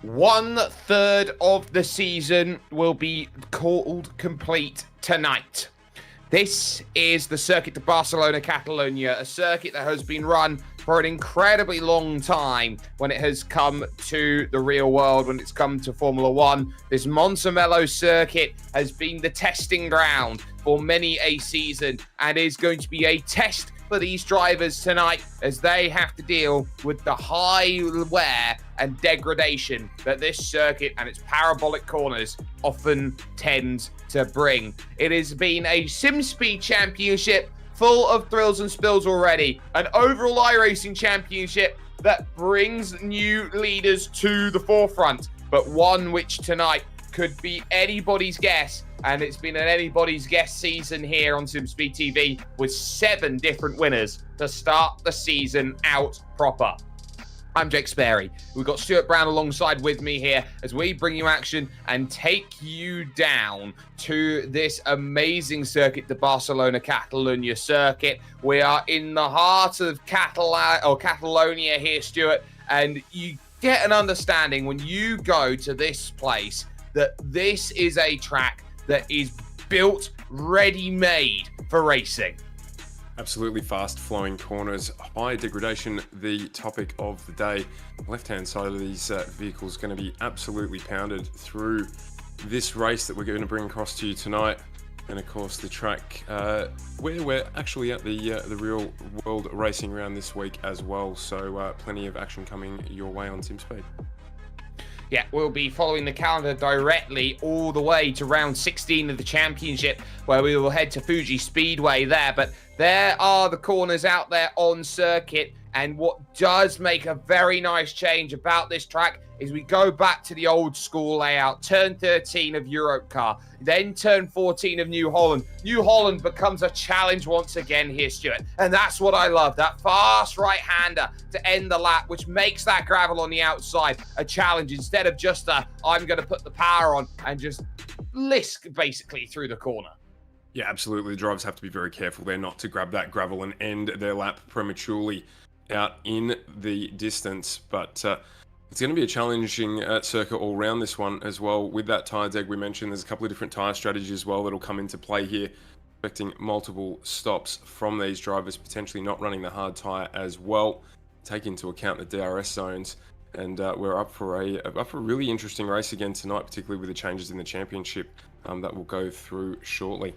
1/3 of the season will be called complete tonight. This is the Circuit de Barcelona, Catalonia, a circuit that has been run for an incredibly long time when it has come to the real world, when it's come to Formula One. This Montemelo circuit has been the testing ground for many a season and is going to be a test for these drivers tonight as they have to deal with the high wear and degradation that this circuit and its parabolic corners often tend to bring. It has been a SimSpeed championship full of thrills and spills already, an overall iRacing championship that brings new leaders to the forefront, but one which tonight could be anybody's guess. And it's been an anybody's guess season here on SimSpeed TV with 7 different winners to start the season out proper. I'm Jake Sperry. We've got Stuart Brown alongside with me here as we bring you action and take you down to this amazing circuit, the Barcelona Catalonia circuit. We are in the heart of Catalonia here, Stuart, and you get an understanding when you go to this place that this is a track that is built, ready-made for racing. Absolutely fast-flowing corners, high degradation, the topic of the day. The left-hand side of these vehicles going to be absolutely pounded through this race that we're going to bring across to you tonight. And of course, the track where we're actually at the real world racing round this week as well. So plenty of action coming your way on SimSpeed. Yeah, we'll be following the calendar directly all the way to round 16 of the championship, where we will head to Fuji Speedway there. But there are the corners out there on circuit. And what does make a very nice change about this track is we go back to the old school layout. Turn 13 of Europcar, then turn 14 of New Holland. New Holland becomes a challenge once again here, Stuart. And that's what I love, that fast right-hander to end the lap, which makes that gravel on the outside a challenge instead of just I'm going to put the power on and just lisk basically through the corner. Yeah, absolutely. The drivers have to be very careful there not to grab that gravel and end their lap prematurely out in the distance, but it's going to be a challenging circuit all round this one as well. With that tyre deg we mentioned, there's a couple of different tyre strategies as well that'll come into play here, expecting multiple stops from these drivers, potentially not running the hard tyre as well. Take into account the DRS zones, and we're up for a really interesting race again tonight, particularly with the changes in the championship that we'll go through shortly.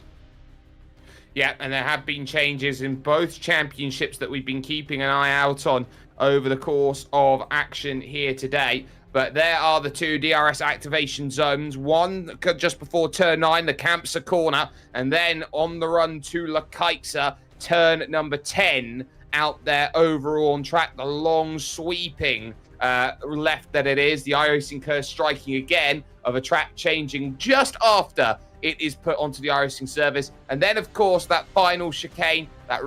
Yeah, and there have been changes in both championships that we've been keeping an eye out on over the course of action here today. But there are the 2 DRS activation zones. One just before turn 9, the Kampse corner, and then on the run to La Caixa, turn number 10 out there overall on track. The long sweeping left that it is. The iRacing curse striking again of a track changing just after it is put onto the iRacing service. And then, of course, that final chicane, that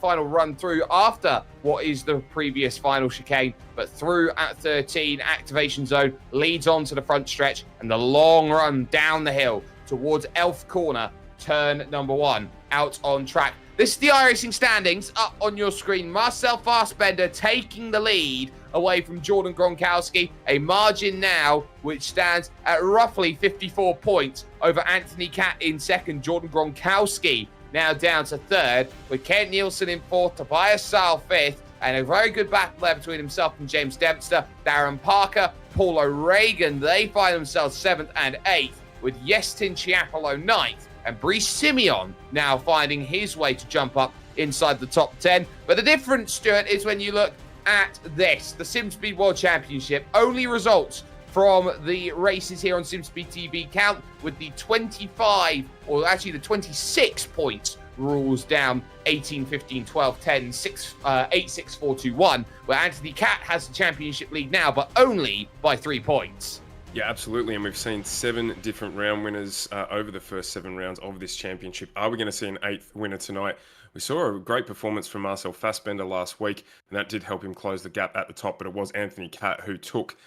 final run through after what is the previous final chicane, but through at 13, activation zone leads on to the front stretch and the long run down the hill towards Elf Corner, turn number 1, out on track. This is the iRacing standings up on your screen. Marcel Fassbender taking the lead away from Jordan Gronkowski. A margin now which stands at roughly 54 points over Anthony Catt in second. Jordan Gronkowski now down to third, with Ken Nielsen in fourth, Tobias Sal fifth, and a very good battle there between himself and James Dempster. Darren Parker, Paul O'Regan, they find themselves 7th and 8th, with Yestin Chiapolo 9th, and Brice Simeon now finding his way to jump up inside the top 10. But the difference, Stuart, is when you look at this, the SimSpeed World Championship, only results from the races here on SimSpeed TV count, with the 25, or actually the 26 points rules down 18, 15, 12, 10, 6, 8, 6, 4, 2, 1, where Anthony Catt has the championship lead now, but only by 3 points. Yeah, absolutely. And we've seen 7 different round winners over the first 7 rounds of this championship. Are we going to see an 8th winner tonight? We saw a great performance from Marcel Fassbender last week, and that did help him close the gap at the top, but it was Anthony Catt who took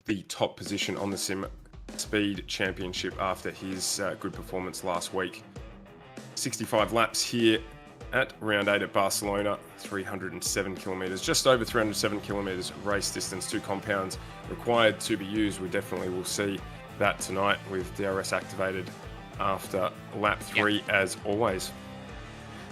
the top position on the SimSpeed Championship after his good performance last week. 65 laps here at round 8 at Barcelona, 307 kilometers, just over 307 kilometers race distance, 2 compounds required to be used. We definitely will see that tonight with DRS activated after lap 3 as always.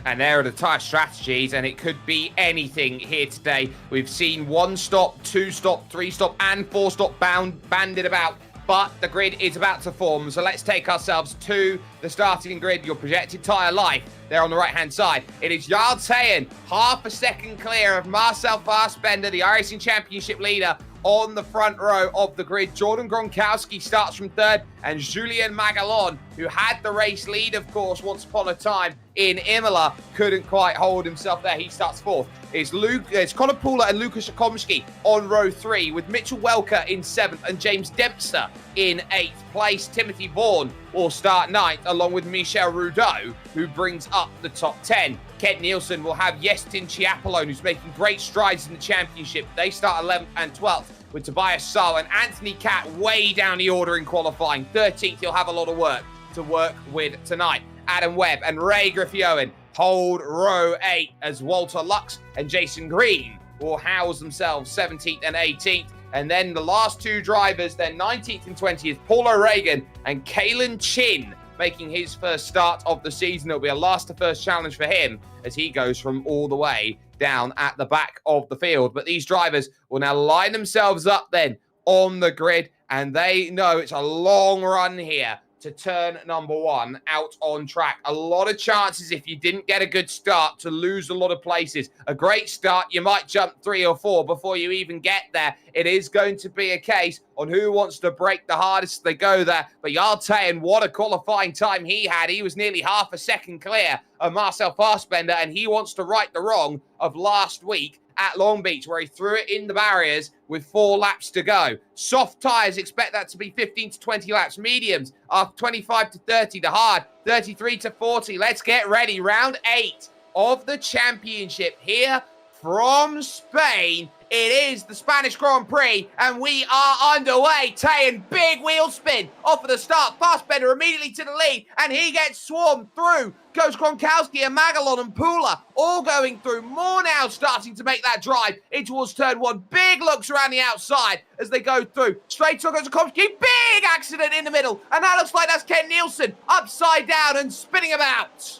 And there are the tyre strategies, and it could be anything here today. We've seen 1 stop, 2 stop, 3 stop, and 4 stop banded about, but the grid is about to form. So let's take ourselves to the starting grid. Your projected tyre life there on the right-hand side. It is Jarl Teyen, half a second clear of Marcel Fassbender, the iRacing Championship leader, on the front row of the grid. Jordan Gronkowski starts from 3rd, and Julien Magalon, who had the race lead, of course, once upon a time in Imola, couldn't quite hold himself there. He starts 4th. It's Conor Pula and Lukas Szykomski on row 3, with Mitchell Welker in 7th and James Dempster in 8th place. Timothy Vaughan will start 9th, along with Michel Rudeau, who brings up the top 10. Kent Nielsen will have Yestin Chiapolone, who's making great strides in the championship. They start 11th and 12th, with Tobias Saul and Anthony Catt way down the order in qualifying. 13th, he'll have a lot of work to work with tonight. Adam Webb and Ray Griffioen hold row 8, as Walter Lux and Jason Green will house themselves 17th and 18th. And then the last 2 drivers, then 19th and 20th, Paul O'Regan and Kalen Chin, making his first start of the season. It'll be a last to first challenge for him as he goes from all the way down at the back of the field. But these drivers will now line themselves up then on the grid, and they know it's a long run here to turn number 1 out on track. A lot of chances, if you didn't get a good start, to lose a lot of places. A great start, you might jump 3 or 4 before you even get there. It is going to be a case on who wants to break the hardest they go there. But Jarl Teyen, what a qualifying time he had. He was nearly half a second clear of Marcel Fassbender, and he wants to right the wrong of last week at Long Beach, where he threw it in the barriers with 4 laps to go. Soft tyres, expect that to be 15 to 20 laps. Mediums are 25 to 30. The hard, 33 to 40. Let's get ready. Round 8 of the championship here from Spain. It is the Spanish Grand Prix, and we are underway. Teyen, big wheel spin off of the start. Fassbender immediately to the lead, and he gets swarmed through. Goes Gronkowski and Magalon and Pula, all going through. More now starting to make that drive in towards turn 1. Big looks around the outside as they go through. Straight on goes Szykomski. Big accident in the middle, and that looks like that's Ken Nielsen upside down and spinning about.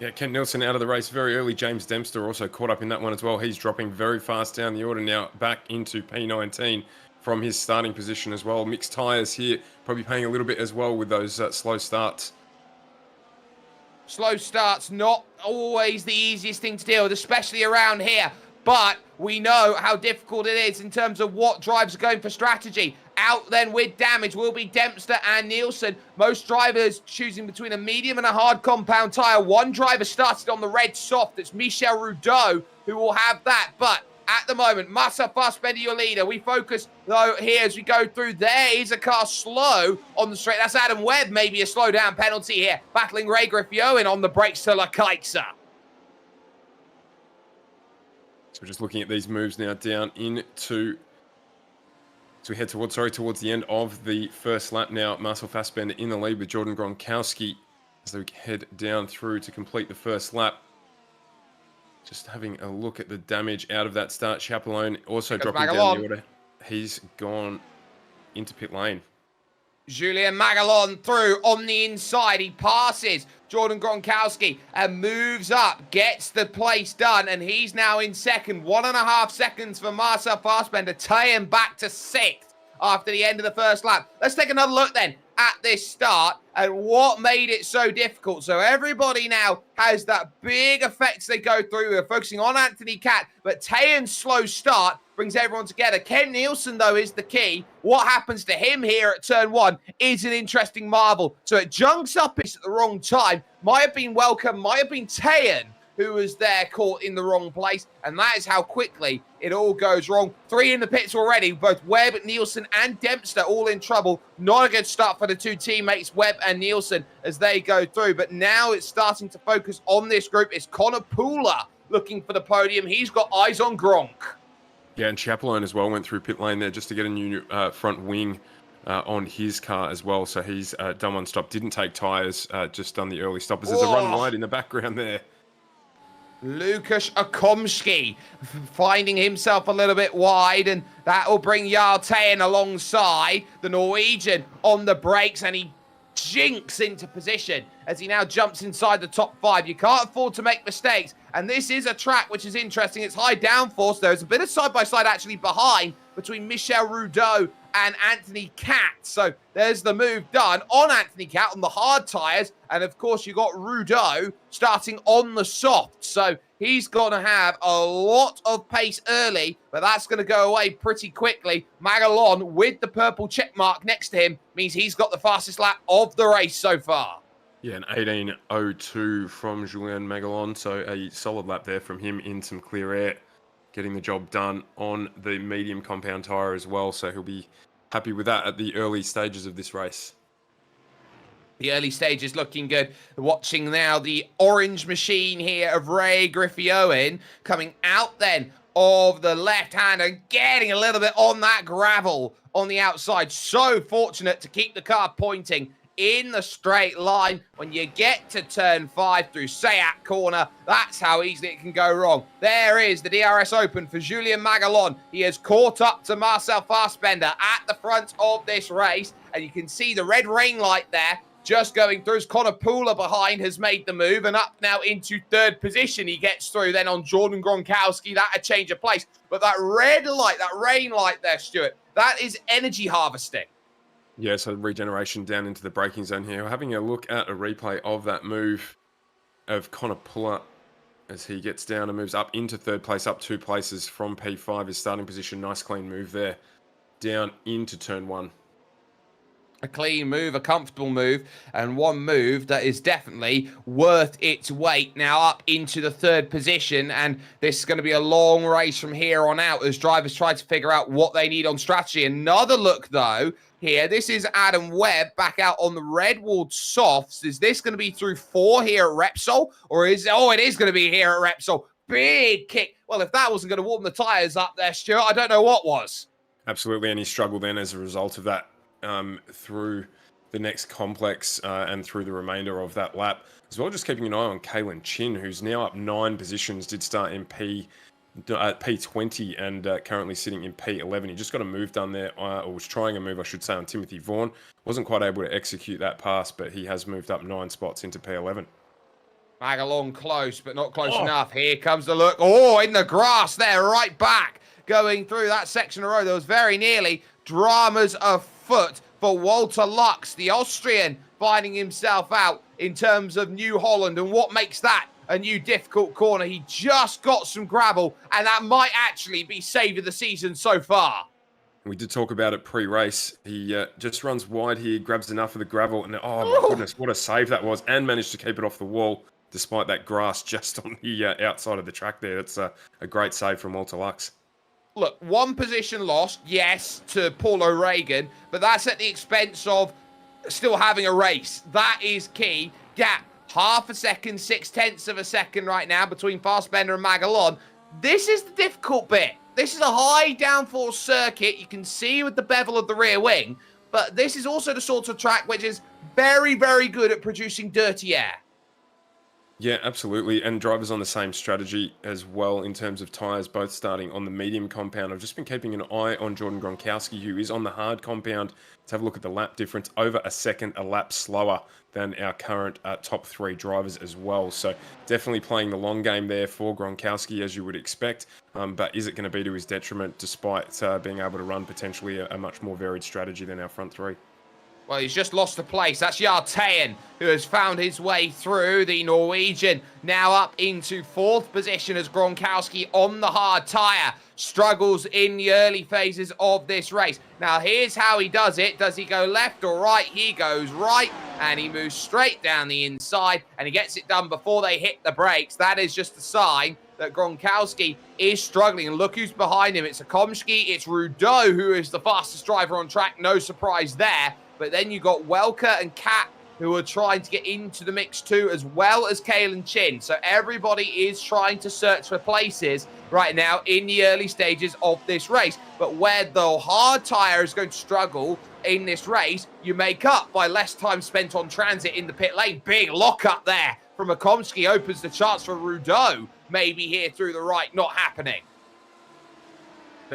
Yeah, Kent Nielsen out of the race very early. James Dempster also caught up in that one as well. He's dropping very fast down the order now, back into P19 from his starting position as well. Mixed tyres here, probably paying a little bit as well with those slow starts. Slow starts, not always the easiest thing to deal with, especially around here. But we know how difficult it is in terms of what drives are going for strategy. Out then with damage will be Dempster and Nielsen. Most drivers choosing between a medium and a hard compound tyre. One driver started on the red soft. It's Michel Rudeau who will have that. But at the moment, Marcel Fassbender, your leader. We focus, though, here as we go through. There is a car slow on the straight. That's Adam Webb, maybe a slow down penalty here. Battling Ray Griffioen on the brakes to Lakaitsa. So we're just looking at these moves now down into... So we head towards the end of the first lap now. Marcel Fassbender in the lead with Jordan Gronkowski as they head down through to complete the first lap. Just having a look at the damage out of that start. Chiapolone also dropping down the order. He's gone into pit lane. Julien Magalon through on the inside. He passes Jordan Gronkowski and moves up, gets the place done, and he's now in second. 1.5 seconds for Marcel Fassbender. Teyen back to 6th after the end of the first lap. Let's take another look then at this start and what made it so difficult. So everybody now has that big effects they go through. We're focusing on Anthony Catt, but Teyen's slow start brings everyone together. Ken Nielsen, though, is the key. What happens to him here at turn 1 is an interesting marvel. So it junks up at the wrong time. Might have been Welcome, might have been Teyen who was there caught in the wrong place. And that is how quickly it all goes wrong. 3 in the pits already. Both Webb, Nielsen, and Dempster all in trouble. Not a good start for the 2 teammates, Webb and Nielsen, as they go through. But now it's starting to focus on this group. It's Conor Pula looking for the podium. He's got eyes on Gronk. Yeah, and Chiapolone as well went through pit lane there just to get a new front wing on his car as well. So he's done one stop, didn't take tyres, just done the early stoppers. There's a run wide in the background there. Lukasz Okomski finding himself a little bit wide, and that will bring Yartayan alongside the Norwegian on the brakes, and he jinks into position as he now jumps inside the top 5. You can't afford to make mistakes, and this is a track which is interesting. It's high downforce. There's a bit of side-by-side actually behind between Michel Rudeau and Anthony Cat. So there's the move done on Anthony Cat on the hard tyres. And of course, you got Rudeau starting on the soft. So he's going to have a lot of pace early, but that's going to go away pretty quickly. Magalon with the purple check mark next to him means he's got the fastest lap of the race so far. Yeah, an 18.02 from Julien Magalon. So a solid lap there from him in some clear air, getting the job done on the medium compound tyre as well. So he'll be happy with that at the early stages of this race. The early stages looking good. Watching now the orange machine here of Ray Griffey-Owen coming out then of the left hand and getting a little bit on that gravel on the outside. So fortunate to keep the car pointing in the straight line. When you get to turn 5 through Seat corner, that's how easily it can go wrong. There is the DRS Open for Julien Magalon. He has caught up to Marcel Fassbender at the front of this race, and you can see the red rain light there just going through as Connor Pooler behind has made the move, and up now into 3rd position. He gets through then on Jordan Gronkowski. That a change of place. But that red light, that rain light there, Stuart, that is energy harvesting. Yeah, so regeneration down into the braking zone here. We're having a look at a replay of that move of Connor Pooler as he gets down and moves up into 3rd place, up 2 places from P5, his starting position. Nice clean move there, down into turn 1. A clean move, a comfortable move, and one move that is definitely worth its weight now up into the 3rd position. And this is going to be a long race from here on out as drivers try to figure out what they need on strategy. Another look, though, here. This is Adam Webb back out on the Redwood softs. Is this going to be through 4 here at Repsol? Or is... Oh, it is going to be here at Repsol. Big kick. Well, if that wasn't going to warm the tyres up there, Stuart, I don't know what was. Absolutely, and he struggled then as a result of that. Through the next complex and through the remainder of that lap. As well, just keeping an eye on Kalen Chin, who's now up 9 positions, did start in P20 and currently sitting in P11. He just got a move done there, or was trying a move, I should say, on Timothy Vaughan. Wasn't quite able to execute that pass, but he has moved up 9 spots into P11. Magalon close, but not close enough. Here comes the look. Oh, in the grass there, right back. Going through that section of road, there was very nearly dramas afoot for Walter Lux, the Austrian, finding himself out in terms of New Holland. And what makes that a new difficult corner? He just got some gravel, and that might actually be save of the season so far. We did talk about it pre-race. He just runs wide here, grabs enough of the gravel, and oh my goodness, what a save that was, and managed to keep it off the wall despite that grass just on the outside of the track there. It's a great save from Walter Lux. Look, 1 position lost, yes, to Paul O'Regan, but that's at the expense of still having a race. That is key. Gap, half a second, 0.6 of a second right now between Fassbender and Magalon. This is the difficult bit. This is a high downforce circuit. You can see with the bevel of the rear wing, but this is also the sort of track which is very, very good at producing dirty air. Yeah, absolutely. And drivers on the same strategy as well in terms of tyres, both starting on the medium compound. I've just been keeping an eye on Jordan Gronkowski, who is on the hard compound. Let's have a look at the lap difference. Over a second, a lap slower than our current top 3 drivers as well. So definitely playing the long game there for Gronkowski, as you would expect. But is it going to be to his detriment, despite being able to run potentially a much more varied strategy than our front 3? Well, he's just lost a place. That's Yartayan, who has found his way through. The Norwegian now up into 4th position as Gronkowski on the hard tyre struggles in the early phases of this race. Now, here's how he does it. Does he go left or right? He goes right, and he moves straight down the inside, and he gets it done before they hit the brakes. That is just a sign that Gronkowski is struggling. And look who's behind him. It's Okomski, it's Rudeau, who is the fastest driver on track. No surprise there. But then you got Welker and Kat, who are trying to get into the mix too, as well as Kalen Chin. So everybody is trying to search for places right now in the early stages of this race. But where the hard tyre is going to struggle in this race, you make up by less time spent on transit in the pit lane. Big lock-up there from Akomsky opens the chance for Rudeau, maybe here through the right, not happening.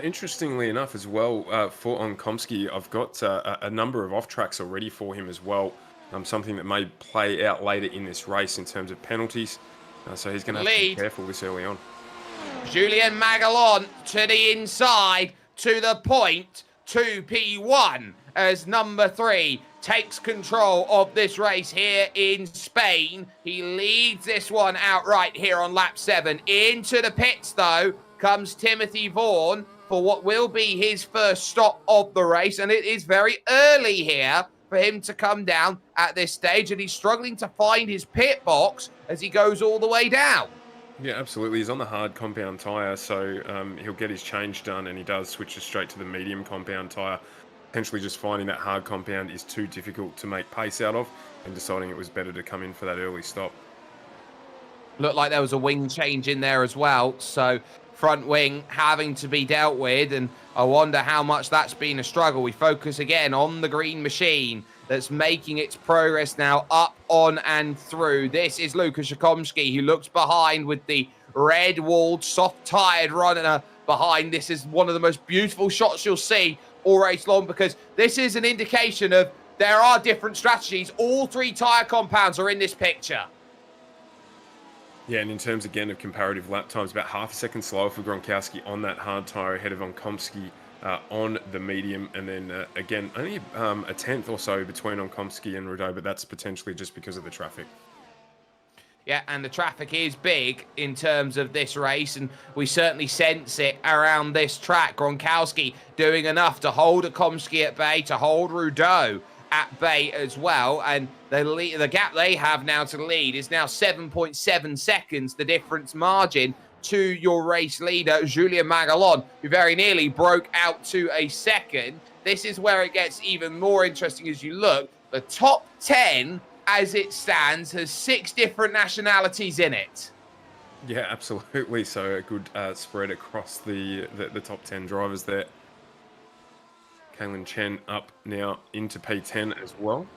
Interestingly enough as well, for Onkomsky, I've got a number of off-tracks already for him as well. Something that may play out later in this race in terms of penalties. So he's going to have to be careful this early on. Julien Magalon to the inside, to the point, 2P1 as number 3 takes control of this race here in Spain. He leads this one outright here on lap 7. Into the pits, though, comes Timothy Vaughan for what will be his first stop of the race, and it is very early here for him to come down at this stage, and he's struggling to find his pit box as he goes all the way down. Yeah, absolutely. He's on the hard compound tyre, so he'll get his change done, and he does switch straight to the medium compound tyre, potentially just finding that hard compound is too difficult to make pace out of, and deciding it was better to come in for that early stop. Looked like there was a wing change in there as well, so front wing having to be dealt with, and I wonder how much that's been a struggle. We focus again on the green machine that's making its progress now up, on, and through. This is Lukasz Akomsky, who looks behind with the red-walled, soft-tired runner behind. This is one of the most beautiful shots you'll see all race long, because this is an indication of there are different strategies. All 3 tyre compounds are in this picture. Yeah, and in terms, again, of comparative lap times, about half a second slower for Gronkowski on that hard tyre ahead of Onkomsky on the medium. And then, again, only a tenth or so between Onkomsky and Rudeau, but that's potentially just because of the traffic. Yeah, and the traffic is big in terms of this race, and we certainly sense it around this track. Gronkowski doing enough to hold Akomsky at bay, to hold Rudeau at bay as well, and the gap they have now to lead is now 7.7 seconds, the difference margin to your race leader, Julien Magalon, who very nearly broke out to a second. This is where it gets even more interesting as you look. The top 10, as it stands, has 6 different nationalities in it. Yeah, absolutely. So a good spread across the top 10 drivers there. Kaylin Chen up now into P10 as well.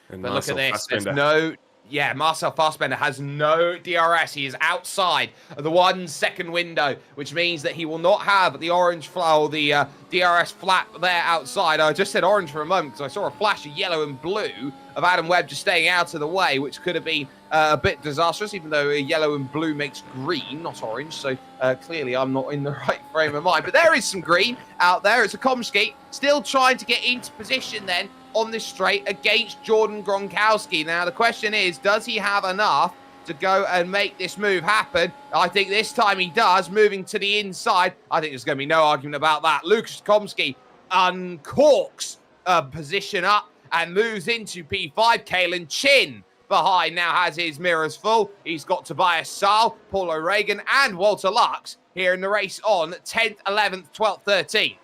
And but Marcel look at this. Fassbender. There's no... Yeah, Marcel Fassbender has no DRS. He is outside of the 1 second window, which means that he will not have the orange or the DRS flap there outside. I just said orange for a moment because I saw a flash of yellow and blue of Adam Webb just staying out of the way, which could have been a bit disastrous, even though yellow and blue makes green, not orange. So clearly I'm not in the right frame of mind. But there is some green out there. It's Akomsky still trying to get into position then on this straight against Jordan Gronkowski. Now, the question is, does he have enough to go and make this move happen? I think this time he does, moving to the inside. I think there's going to be no argument about that. Lukasz Akomsky uncorks a position up and moves into P5. Kaylin Chin behind now has his mirrors full. He's got Tobias Saal, Paulo Reagan, and Walter Lux here in the race on 10th, 11th, 12th, 13th.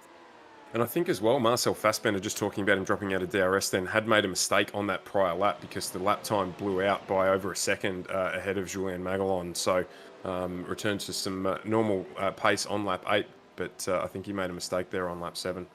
And I think as well, Marcel Fassbender, just talking about him dropping out of DRS then, had made a mistake on that prior lap because the lap time blew out by over a second ahead of Julien Magalon. So returned to some normal pace on lap 8, but I think he made a mistake there on lap 7.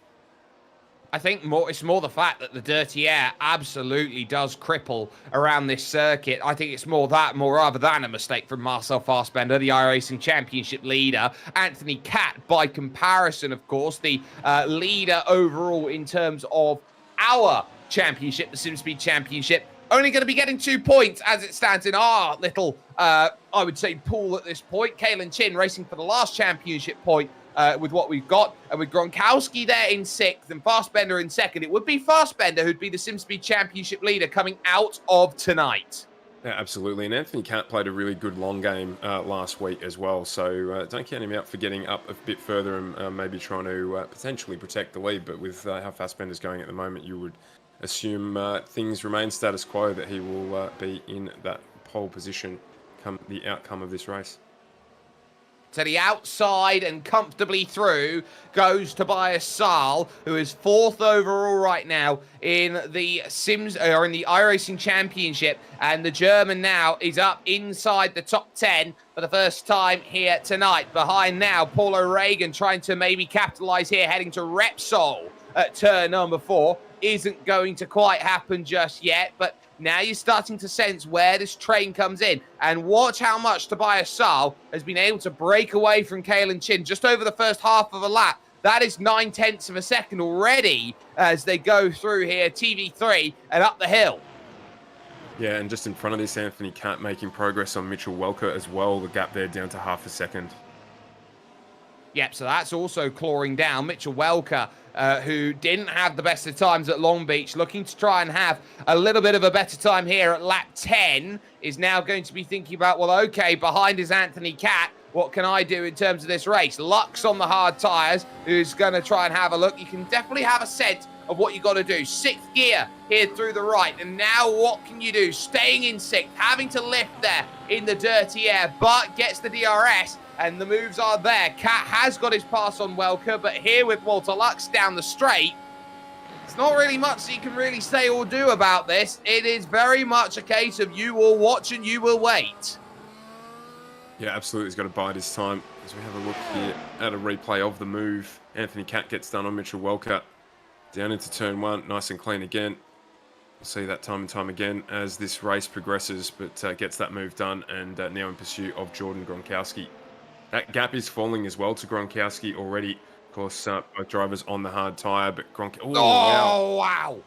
I think it's more the fact that the dirty air absolutely does cripple around this circuit. I think it's more rather than a mistake from Marcel Fassbender, the iRacing Championship leader. Anthony Catt, by comparison, of course, the leader overall in terms of our championship, the SimSpeed Championship, only going to be getting 2 points as it stands in our little, I would say, pool at this point. Kaylin Chin racing for the last championship point with what we've got. And with Gronkowski there in 6th and Fassbender in 2nd, it would be Fassbender who'd be the SimSpeed Championship leader coming out of tonight. Yeah, absolutely. And Anthony Catt played a really good long game last week as well. So don't count him out for getting up a bit further and maybe trying to potentially protect the lead. But with how Fassbender's going at the moment, you would assume things remain status quo, that he will be in that pole position come the outcome of this race. To the outside and comfortably through goes Tobias Saal, who is 4th overall right now in the iRacing Championship, and the German now is up inside the top 10 for the first time here tonight. Behind now, Paulo Reagan trying to maybe capitalize here, heading to Repsol at turn number 4 isn't going to quite happen just yet, but now you're starting to sense where this train comes in. And watch how much Tobias Saal has been able to break away from Kalen Chin just over the first half of a lap. That is 9/10 of a second already as they go through here, TV3 and up the hill. Yeah, and just in front of this, Anthony Catt making progress on Mitchell Welker as well. The gap there down to half a second. Yep, so that's also clawing down. Mitchell Welker, who didn't have the best of times at Long Beach, looking to try and have a little bit of a better time here at lap 10, is now going to be thinking about, well, okay, behind is Anthony Catt. What can I do in terms of this race? Lux on the hard tyres, who's going to try and have a look. You can definitely have a sense of what you got to do. 6th gear here through the right. And now what can you do? Staying in 6th, having to lift there in the dirty air, but gets the DRS. And the moves are there. Catt has got his pass on Welker, but here with Walter Lux down the straight, it's not really much you can really say or do about this. It is very much a case of you will watch and you will wait. Yeah, absolutely. He's got to bide his time. As we have a look here at a replay of the move, Anthony Catt gets done on Mitchell Welker. Down into turn 1, nice and clean again. We'll see that time and time again as this race progresses, but gets that move done and now in pursuit of Jordan Gronkowski. That gap is falling as well to Gronkowski already. Of course, both drivers on the hard tyre, but Gronkowski... Oh, wow.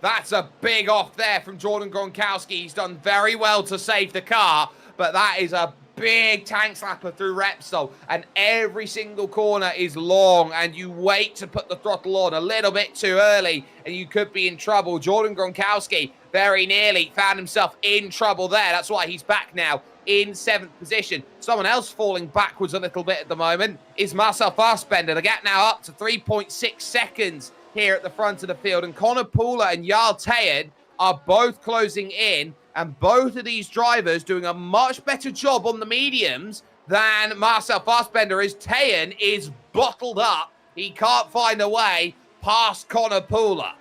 That's a big off there from Jordan Gronkowski. He's done very well to save the car, but that is a big tank slapper through Repsol, and every single corner is long, and you wait to put the throttle on a little bit too early, and you could be in trouble. Jordan Gronkowski very nearly found himself in trouble there. That's why he's back now in 7th position. Someone else falling backwards a little bit at the moment is Marcel Fassbender. The gap now up to 3.6 seconds here at the front of the field, and Connor Pooler and Jarl Tejed are both closing in, and both of these drivers doing a much better job on the mediums than Marcel Fassbender is. Tejed is bottled up. He can't find a way past Connor Pooler.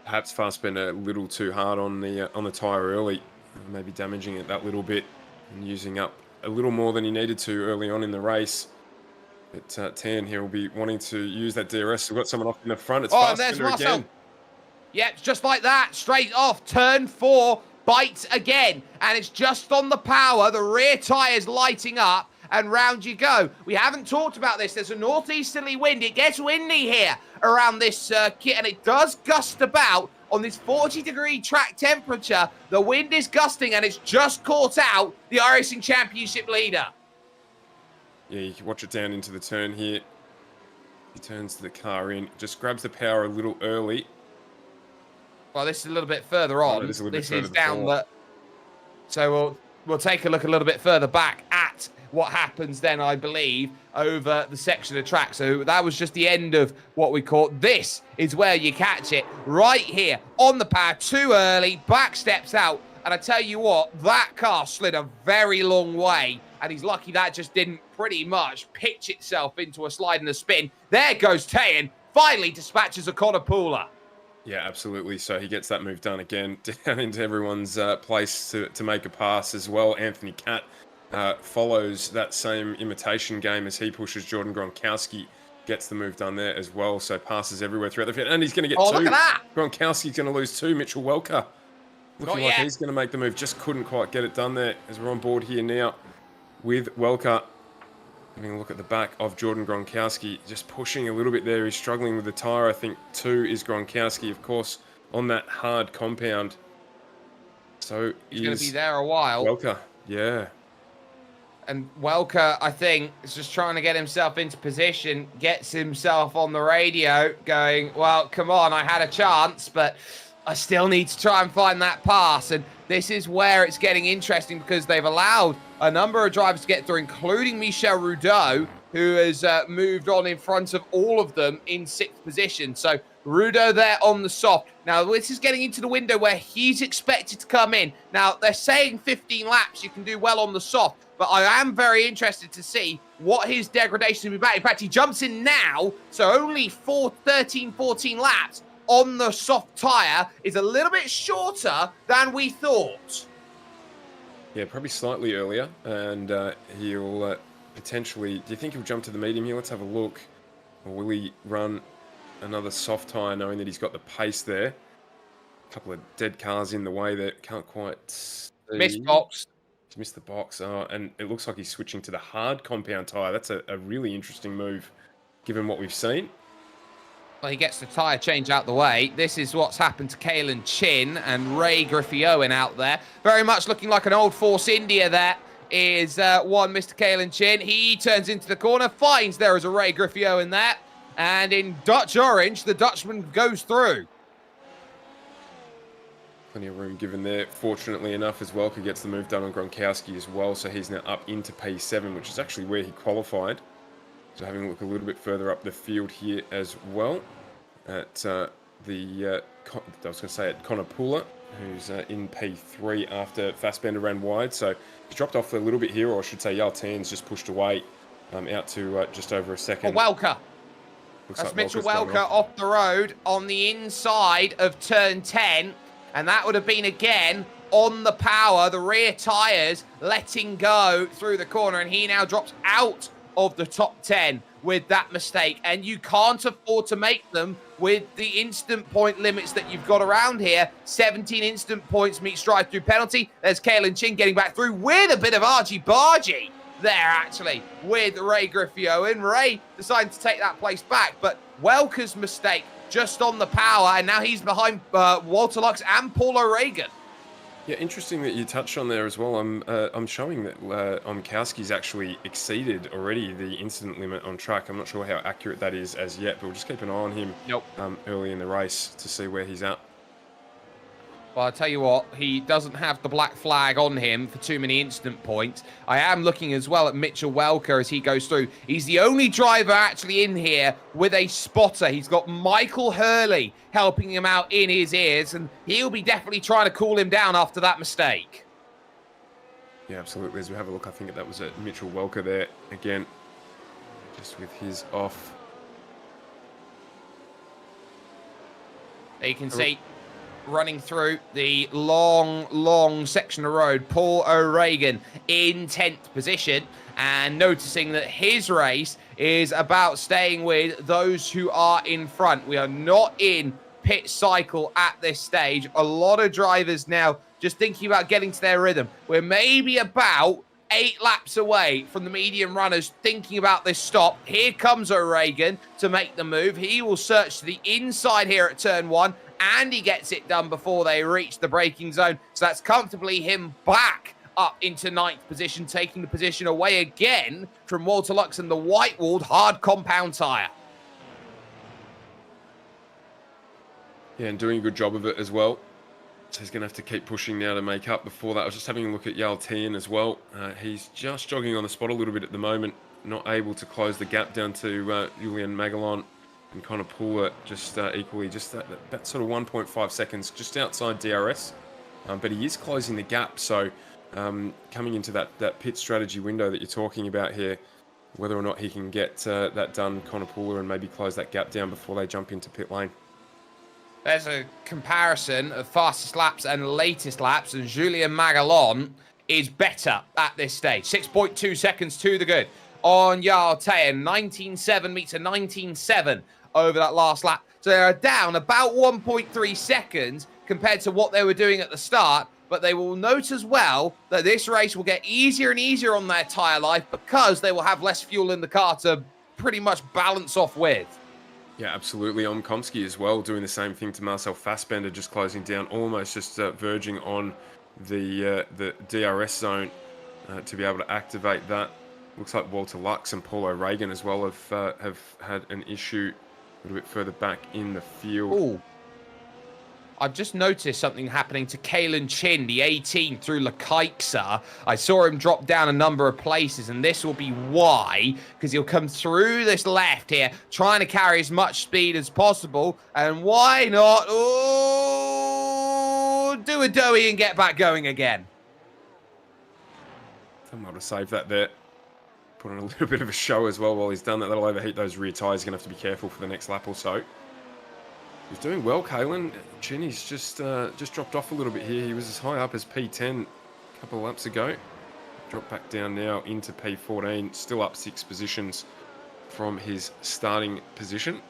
Perhaps Fassbender a little too hard on the tyre early, maybe damaging it that little bit and using up a little more than he needed to early on in the race. But Tan here will be wanting to use that DRS. We've got someone off in the front. It's Fassbender again. Yep, just like that, straight off, turn 4, bites again, and it's just on the power. The rear tyre's lighting up, and round you go. We haven't talked about this. There's a northeasterly wind. It gets windy here around this circuit, and it does gust about on this 40-degree track temperature. The wind is gusting, and it's just caught out the iRacing Championship leader. Yeah, you can watch it down into the turn here. He turns the car in, just grabs the power a little early. Well, this is a little bit further on. This is down the... So we'll take a look a little bit further back at what happens then, I believe, over the section of track. So that was just the end of what we caught. This is where you catch it, right here on the power, too early, back steps out. And I tell you what, that car slid a very long way, and he's lucky that just didn't pretty much pitch itself into a slide and a spin. There goes Tayan, finally dispatches a Connor Pooler. Yeah, absolutely. So he gets that move done again, down into everyone's place to make a pass as well. Anthony Catt follows that same imitation game as he pushes Jordan Gronkowski, gets the move done there as well. So passes everywhere throughout the field, and he's going to get 2. Look at that. Gronkowski's going to lose 2. Mitchell Welker looking like he's going to make the move, just couldn't quite get it done there. As we're on board here now with Welker. Having a look at the back of Jordan Gronkowski, just pushing a little bit there. He's struggling with the tyre. I think 2 is Gronkowski, of course, on that hard compound. So he's going to be there a while. Welker, yeah. And Welker, I think, is just trying to get himself into position, gets himself on the radio going, well, come on, I had a chance, but I still need to try and find that pass. And this is where it's getting interesting because they've allowed a number of drivers to get through, including Michel Rudeau, who has moved on in front of all of them in 6th position. So Rudeau there on the soft. Now, this is getting into the window where he's expected to come in. Now, they're saying 15 laps, you can do well on the soft, but I am very interested to see what his degradation will be back. In fact, he jumps in now, so only 13, 14 laps on the soft tyre is a little bit shorter than we thought. Yeah, probably slightly earlier, and he'll potentially... Do you think he'll jump to the medium here? Let's have a look. Or will he run another soft tyre, knowing that he's got the pace there. A couple of dead cars in the way that can't quite see. Missed box. He's missed the box. Oh, and it looks like he's switching to the hard compound tyre. That's a really interesting move, given what we've seen. Well, he gets the tyre change out the way. This is what's happened to Kalen Chin and Ray Griffey-Owen out there. Very much looking like an old Force India there is one Mr. Kalen Chin. He turns into the corner, finds there is a Ray Griffey-Owen there. And in Dutch orange, the Dutchman goes through. Plenty of room given there. Fortunately enough as well, he gets the move done on Gronkowski as well. So he's now up into P7, which is actually where he qualified. So having a look a little bit further up the field here as well at I was going to say at Conopula, who's in P3 after Fassbender ran wide. So he's dropped off a little bit here, or I should say Yaltan's just pushed away out to just over a second. Welker. That's like Mitchell Welker off the road on the inside of turn 10. And that would have been, again, on the power, the rear tyres letting go through the corner. And he now drops out of the top 10 with that mistake. And you can't afford to make them with the instant point limits that you've got around here. 17 instant points meets drive-through penalty. There's Kalen Chin getting back through with a bit of argy-bargy there, actually, with Ray Griffey-Owen. Ray decided to take that place back, but Welker's mistake just on the power, and now he's behind Walter Lux and Paul O'Regan. Yeah, interesting that you touched on there as well. I'm showing that Omkowski's actually exceeded already the incident limit on track. I'm not sure how accurate that is as yet, but we'll just keep an eye on him early in the race to see where he's at. Well, I'll tell you what, he doesn't have the black flag on him for too many instant points. I am looking as well at Mitchell Welker as he goes through. He's the only driver actually in here with a spotter. He's got Michael Hurley helping him out in his ears, and he'll be definitely trying to cool him down after that mistake. Yeah, absolutely. As we have a look, I think that was at Mitchell Welker there again, just with his off. There you can see running through the long section of road, Paul O'Regan in 10th position, and noticing that his race is about staying with those who are in front. We are not in pit cycle at this stage. A lot of drivers now just thinking about getting to their rhythm. We're maybe about 8 laps away from the medium runners thinking about this stop. Here comes O'Regan to make the move. He will search to the inside here at turn 1, and he gets it done before they reach the braking zone. So that's comfortably him back up into 9th position, taking the position away again from Walter Lux and the white-walled hard compound tyre. Yeah, and doing a good job of it as well. So he's going to have to keep pushing now to make up. Before that, I was just having a look at Yaltan as well. He's just jogging on the spot a little bit at the moment, not able to close the gap down to Julian Magalon and kind of pull it just equally, just that sort of 1.5 seconds just outside DRS. But he is closing the gap, so coming into that pit strategy window that you're talking about here, whether or not he can get that done, Conopula, and maybe close that gap down before they jump into pit lane. There's a comparison of fastest laps and latest laps, and Julien Magalon is better at this stage. 6.2 seconds to the good on Yaltan. 19.7 meets a 19.7 over that last lap. So they're down about 1.3 seconds compared to what they were doing at the start. But they will note as well that this race will get easier and easier on their tyre life because they will have less fuel in the car to pretty much balance off with. Yeah, absolutely. Komsky as well, doing the same thing to Marcel Fassbender, just closing down, almost just verging on the DRS zone to be able to activate that. Looks like Walter Lux and Paul O'Regan as well have had an issue a little bit further back in the field. Ooh. I've just noticed something happening to Kalen Chin, the 18 through Lekaiksa. I saw him drop down a number of places, and this will be why, because he'll come through this left here, trying to carry as much speed as possible. And why not? Oh, do a doughy and get back going again. I'm not to save that there. Put on a little bit of a show as well while he's done that. That'll overheat those rear tyres. He's going to have to be careful for the next lap or so. He's doing well, Kalen. Chinny's just dropped off a little bit here. He was as high up as P10 a couple of laps ago. Dropped back down now into P14. Still up 6 positions from his starting position.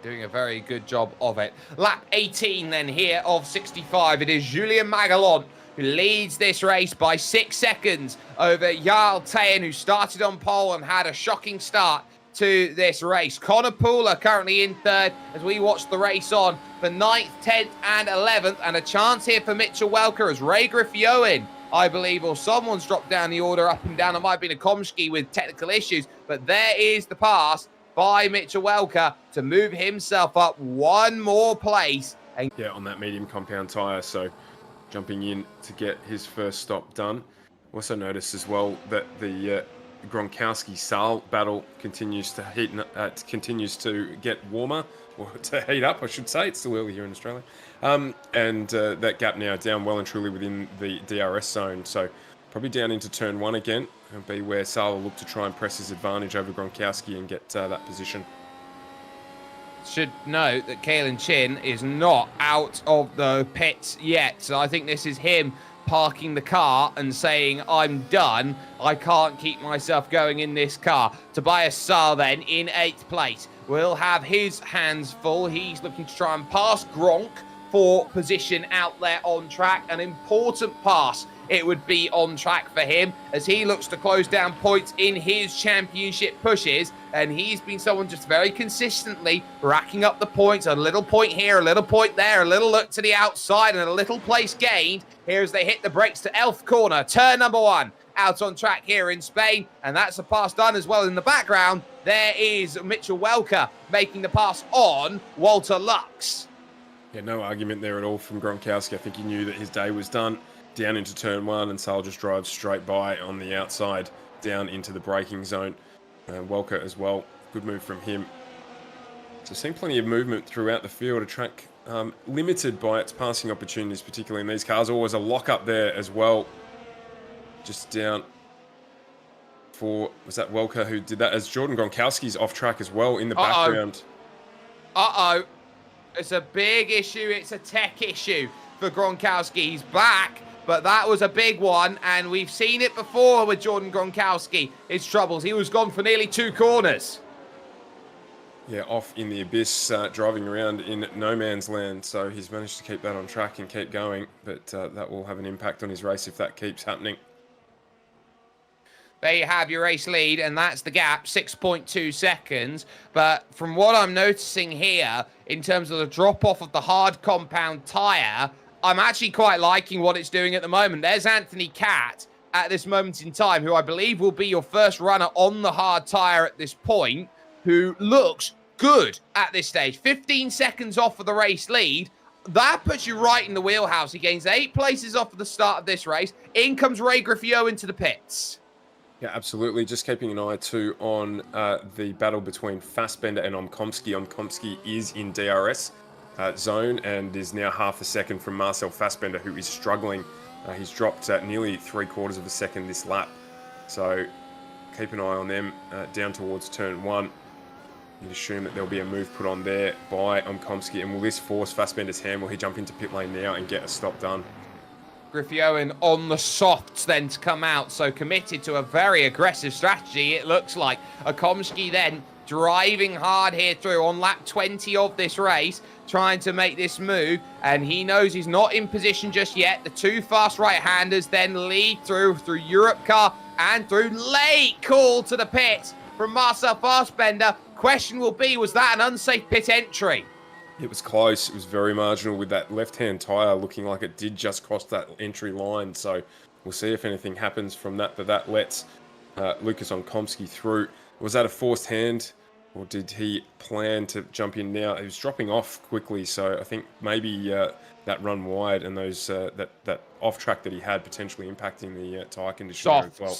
doing a very good job of it. Lap 18 then here of 65. It is Julien Magalon who leads this race by 6 seconds over Jarl Teyen, who started on pole and had a shocking start to this race. Connor Pooler currently in third as we watch the race on for 9th, 10th and 11th, and a chance here for Mitchell Welker as Ray Griffioen, I believe, or someone's dropped down the order up and down. It might have been a Komsky with technical issues, but there is the pass by Mitchell Welker to move himself up one more place. And yeah, on that medium compound tyre, so jumping in to get his first stop done. Also noticed as well that the Gronkowski-Saal battle continues to get warmer, or to heat up, I should say. It's still early here in Australia. And that gap now down well and truly within the DRS zone. So probably down into turn 1 again. It'll be where Saal will look to try and press his advantage over Gronkowski and get that position. Should note that Kalen Chin is not out of the pits yet. So I think this is him parking the car and saying, I'm done. I can't keep myself going in this car. Tobias Saal then in 8th place will have his hands full. He's looking to try and pass Gronk for position out there on track. An important pass it would be on track for him as he looks to close down points in his championship pushes. And he's been someone just very consistently racking up the points. A little point here, a little point there, a little look to the outside and a little place gained here as they hit the brakes to Elf Corner. Turn number 1 out on track here in Spain. And that's a pass done as well in the background. There is Mitchell Welker making the pass on Walter Lux. Yeah, no argument there at all from Gronkowski. I think he knew that his day was done. Down into turn 1, and Saal just drives straight by on the outside, down into the braking zone. Welker as well, good move from him. So seen plenty of movement throughout the field. A track limited by its passing opportunities, particularly in these cars. Always a lock up there as well. Just down for, was that Welker who did that? As Jordan Gronkowski's off track as well in the background. It's a big issue. It's a tech issue for Gronkowski. He's back, but that was a big one, and we've seen it before with Jordan Gronkowski. His troubles. He was gone for nearly 2 corners. Yeah, off in the abyss, driving around in no man's land. So he's managed to keep that on track and keep going, but that will have an impact on his race if that keeps happening. There you have your race lead, and that's the gap, 6.2 seconds. But from what I'm noticing here, in terms of the drop-off of the hard compound tyre, I'm actually quite liking what it's doing at the moment. There's Anthony Catt at this moment in time, who I believe will be your first runner on the hard tyre at this point, who looks good at this stage. 15 seconds off of the race lead. That puts you right in the wheelhouse. He gains 8 places off of the start of this race. In comes Ray Griffioen into the pits. Yeah, absolutely. Just keeping an eye too on the battle between Fassbender and Omkomski. Omkomski is in DRS zone and is now half a second from Marcel Fassbender, who is struggling. He's dropped nearly 3/4 of a second this lap. So keep an eye on them down towards turn 1. You'd assume that there'll be a move put on there by Omkomski. And will this force Fassbender's hand? Will he jump into pit lane now and get a stop done? Griffioen on the softs then to come out, so committed to a very aggressive strategy, it looks like. Okomsky then driving hard here through on lap 20 of this race, trying to make this move, and he knows he's not in position just yet. The 2 fast right-handers then lead through Europe car and through. Late call to the pits from Marcel Fassbender. Question will be, was that an unsafe pit entry? It was close. It was very marginal with that left-hand tyre looking like it did just cross that entry line. So we'll see if anything happens from that. But that lets Lucas Omkomski through. Was that a forced hand, or did he plan to jump in now? He was dropping off quickly, so I think maybe that run wide and those that off track that he had potentially impacting the tyre condition as well.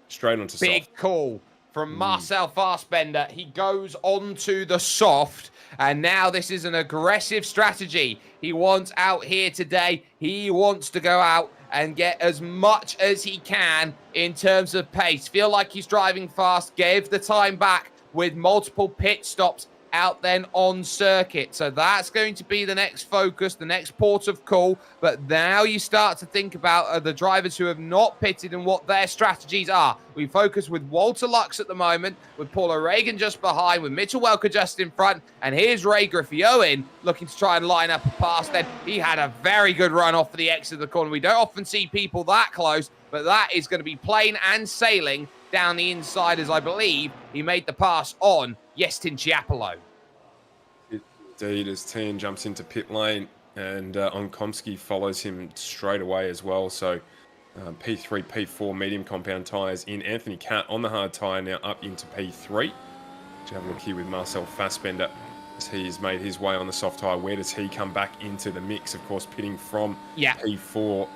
Straight onto soft. Big call from Marcel Fassbender. He goes onto the soft, and now this is an aggressive strategy he wants out here today. He wants to go out and get as much as he can in terms of pace. Feel like he's driving fast, gave the time back with multiple pit stops out then on circuit. So that's going to be the next focus, the next port of call. But now you start to think about the drivers who have not pitted and what their strategies are. We focus with Walter Lux at the moment, with Paula Reagan just behind, with Mitchell Welker just in front. And here's Ray Griffey-Owen looking to try and line up a pass then. He had a very good run off for the exit of the corner. We don't often see people that close, but that is going to be plain and sailing down the inside, as I believe he made the pass on Yestin Chiapolo. Indeed, as Tian jumps into pit lane, and Onkomsky follows him straight away as well. So P3, P4 medium compound tyres in. Anthony Catt on the hard tyre now up into P3. Let's have a look here with Marcel Fassbender as he's made his way on the soft tyre. Where does he come back into the mix? Of course, pitting from P4.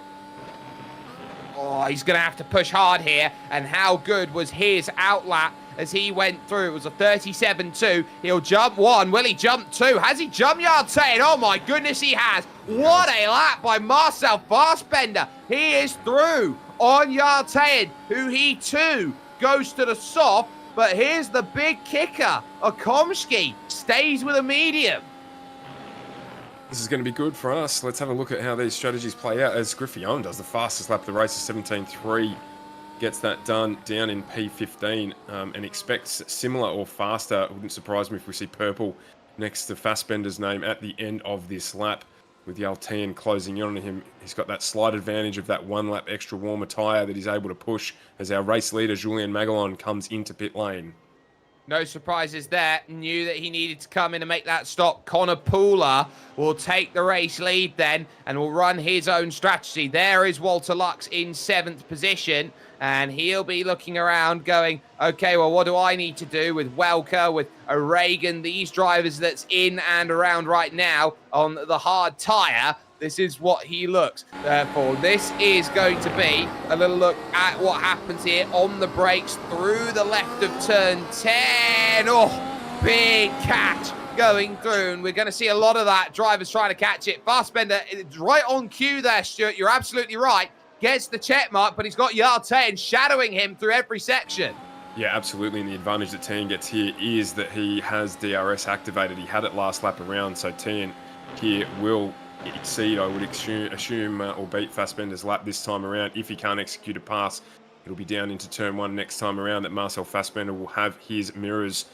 Oh, he's going to have to push hard here. And how good was his outlap as he went through? It was a 37.2. He'll jump one. Will he jump two? Has he jumped yard 10? Oh, my goodness, he has. What a lap by Marcel Fassbender. He is through on yard 10, who he too goes to the soft. But here's the big kicker. Okomsky stays with a medium. This is going to be good for us. Let's have a look at how these strategies play out as Griffey-Owen does the fastest lap of the race of 17.3. Gets that done down in P15 and expects similar or faster. It wouldn't surprise me if we see purple next to Fassbender's name at the end of this lap. With Yaltian closing in on him, he's got that slight advantage of that 1 lap extra warmer tyre that he's able to push as our race leader, Julien Magalon, comes into pit lane. No surprises there. Knew that he needed to come in and make that stop. Connor Pooler will take the race lead then and will run his own strategy. There is Walter Lux in 7th position. And he'll be looking around going, okay, well, what do I need to do with Welker, with Reagan, these drivers that's in and around right now on the hard tyre? This is what he looks for. This is going to be a little look at what happens here on the brakes through the left of turn 10. Oh, big catch going through. And we're going to see a lot of that. Drivers trying to catch it. Fassbender is right on cue there, Stuart. You're absolutely right. Gets the check mark, but he's got yard 10 shadowing him through every section. Yeah, absolutely. And the advantage that Tian gets here is that he has DRS activated. He had it last lap around, so Tian here will exceed, I would assume or beat Fassbender's lap this time around. If he can't execute a pass, it'll be down into turn 1 next time around that Marcel Fassbender will have his mirrors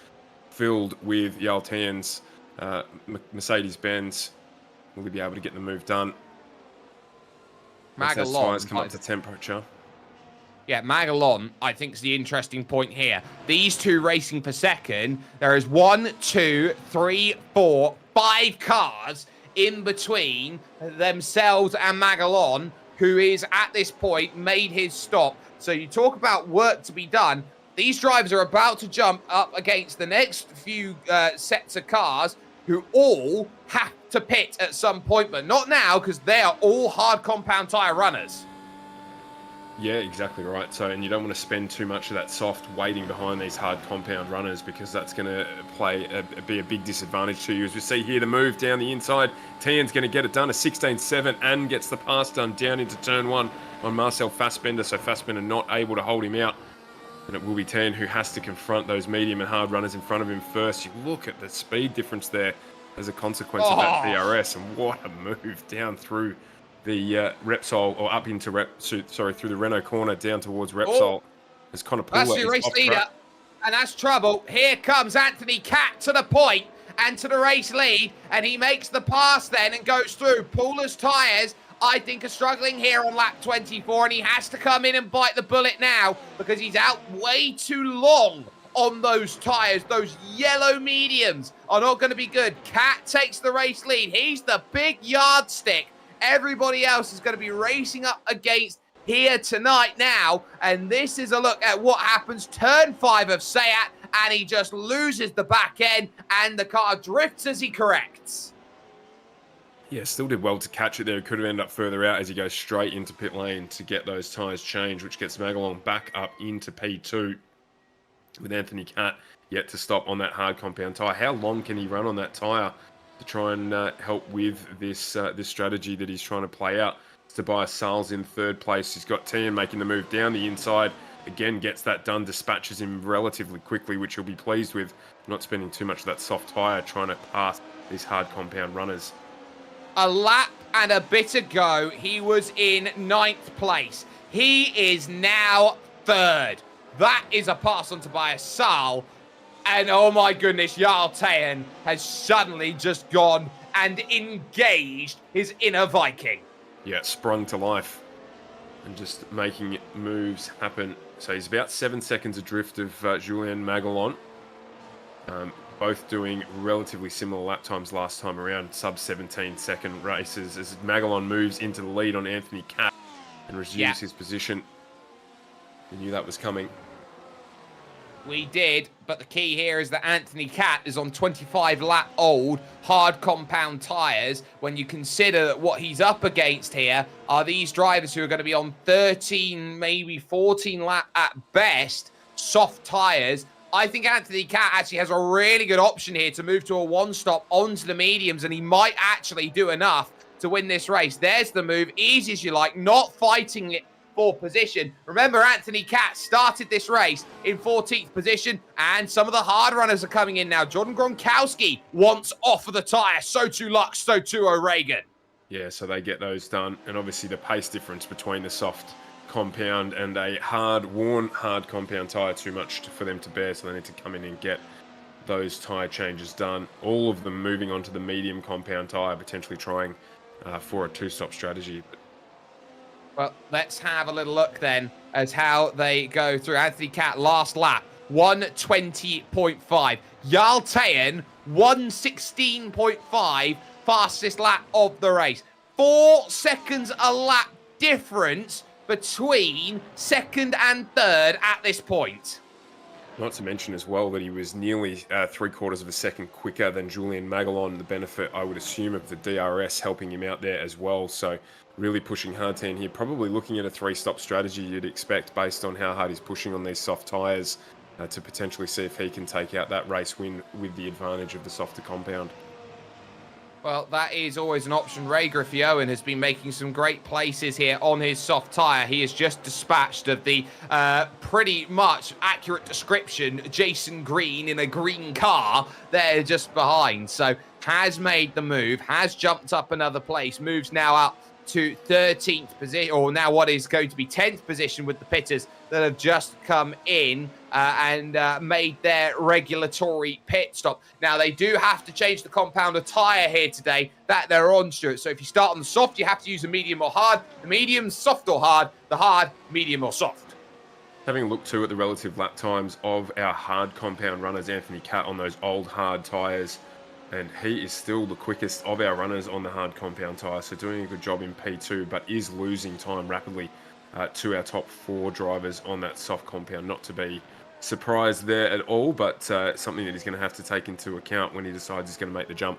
filled with Yaltian's Mercedes-Benz. Will he be able to get the move done? Once those tyres come up to temperature. Yeah, Magalon, I think, is the interesting point here. These two racing per second, there is 1, 2, 3, 4, 5 cars in between themselves and Magalon, who is at this point made his stop. So you talk about work to be done. These drivers are about to jump up against the next few sets of cars who all have to pit at some point, but not now because they are all hard compound tyre runners. Yeah, exactly right. So, and you don't want to spend too much of that soft waiting behind these hard compound runners because that's going to be a big disadvantage to you. As we see here, the move down the inside, Tian's going to get it done, a 16.7 and gets the pass done down into turn 1 on Marcel Fassbender. So Fassbender not able to hold him out. And it will be Tian who has to confront those medium and hard runners in front of him first. You look at the speed difference there as a consequence of that DRS, and what a move down through the Repsol, or up into through the Renault corner down towards Repsol. As Connor Pooler that's your race leader, and that's trouble. Here comes Anthony Catt to the point and to the race lead, and he makes the pass then and goes through. Pooler's tyres, I think, are struggling here on lap 24, and he has to come in and bite the bullet now because he's out way too long on those tyres. Those yellow mediums are not going to be good. Catt takes the race lead. He's the big yardstick. Everybody else is going to be racing up against here tonight now, and this is a look at what happens. Turn 5 of Seat, and he just loses the back end, and the car drifts as he corrects. Yeah, still did well to catch it there. It could have ended up further out as he goes straight into pit lane to get those tyres changed, which gets Magalon back up into P2 with Anthony Catt yet to stop on that hard compound tyre. How long can he run on that tyre to try and help with this this strategy that he's trying to play out? Tobias Sales in 3rd place. He's got Tian making the move down the inside again gets that done, dispatches him relatively quickly, which he'll be pleased with, not spending too much of that soft tyre trying to pass these hard compound runners. A lap and a bit ago, he was in 9th place. He is now 3rd. That is a pass on Tobias Saal. And oh my goodness, Jarl Teyen has suddenly just gone and engaged his inner Viking. Yeah, sprung to life and just making moves happen. So he's about 7 seconds adrift of Julien Maguilon. Both doing relatively similar lap times last time around, sub 17-second races, as Maguilon moves into the lead on Anthony Cat and resumes his position. We knew that was coming. We did, but the key here is that Anthony Cat is on 25-lap-old hard compound tyres. When you consider that what he's up against here are these drivers who are going to be on 13, maybe 14-lap at best, soft tyres. I think Anthony Cat actually has a really good option here to move to a one-stop onto the mediums, and he might actually do enough to win this race. There's the move, easy as you like, not fighting it for position. Remember, Anthony Cat started this race in 14th position, and some of the hard runners are coming in now. Jordan Gronkowski wants off of the tyre. So too Lux, so too O'Regan. Yeah, so they get those done, and obviously the pace difference between the soft compound and a worn hard compound tyre too much for them to bear, so they need to come in and get those tyre changes done. All of them moving onto the medium compound tyre, potentially trying for a two-stop strategy. Well, let's have a little look then as how they go through. Anthony Cat, last lap, 1:20.5. Jarl Teyen, 1:16.5, fastest lap of the race. 4 seconds a lap difference between 2nd and 3rd at this point. Not to mention as well that he was nearly 3/4 of a second quicker than Julien Maguilon. The benefit, I would assume, of the DRS helping him out there as well. So really pushing hard 10 here. Probably looking at a 3-stop strategy you'd expect based on how hard he's pushing on these soft tyres to potentially see if he can take out that race win with the advantage of the softer compound. Well, that is always an option. Ray Griffioen has been making some great places here on his soft tyre. He is just dispatched of the pretty much accurate description, Jason Green in a green car there just behind. So has made the move, has jumped up another place, moves now up to 13th position, or now what is going to be 10th position with the pitters that have just come in and made their regulatory pit stop. Now, they do have to change the compound of tyre here today that they're on, Stuart. So if you start on the soft, you have to use a medium or hard. The medium, soft or hard. The hard, medium or soft. Having looked too at the relative lap times of our hard compound runners, Anthony Cat on those old hard tyres, and he is still the quickest of our runners on the hard compound tyre, so doing a good job in P2, but is losing time rapidly to our top 4 drivers on that soft compound. Not to be surprised there at all, but something that he's going to have to take into account when he decides he's going to make the jump.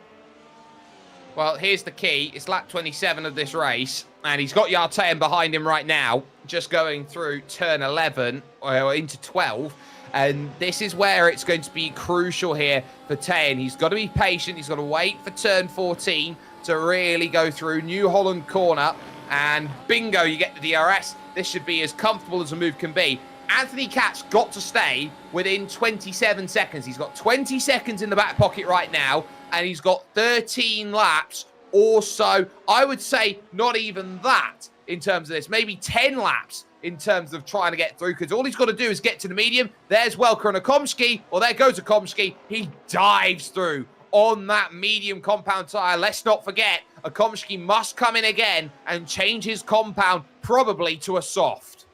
Well, here's the key. It's lap 27 of this race, and he's got Jarl Teyen behind him right now, just going through turn 11, or into 12. And this is where it's going to be crucial here for Teyen. He's got to be patient. He's got to wait for turn 14 to really go through New Holland corner. And bingo, you get the DRS. This should be as comfortable as a move can be. Anthony Cat's got to stay within 27 seconds. He's got 20 seconds in the back pocket right now, and he's got 13 laps or so. I would say not even that in terms of this. Maybe 10 laps in terms of trying to get through, because all he's got to do is get to the medium. There's Welker and Akomsky, or there goes Akomsky. He dives through on that medium compound tyre. Let's not forget, Akomsky must come in again and change his compound, probably to a soft.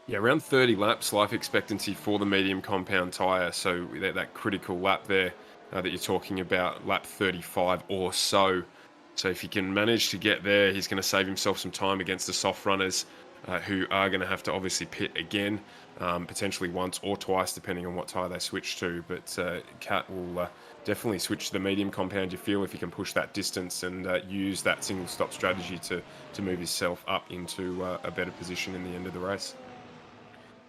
Yeah, around 30 laps life expectancy for the medium compound tyre, so that critical lap there that you're talking about, lap 35 or so. So if he can manage to get there, he's going to save himself some time against the soft runners, who are going to have to obviously pit again, potentially once or twice, depending on what tyre they switch to. But Cat will definitely switch to the medium compound, you feel, if he can push that distance and use that single stop strategy to move himself up into a better position in the end of the race.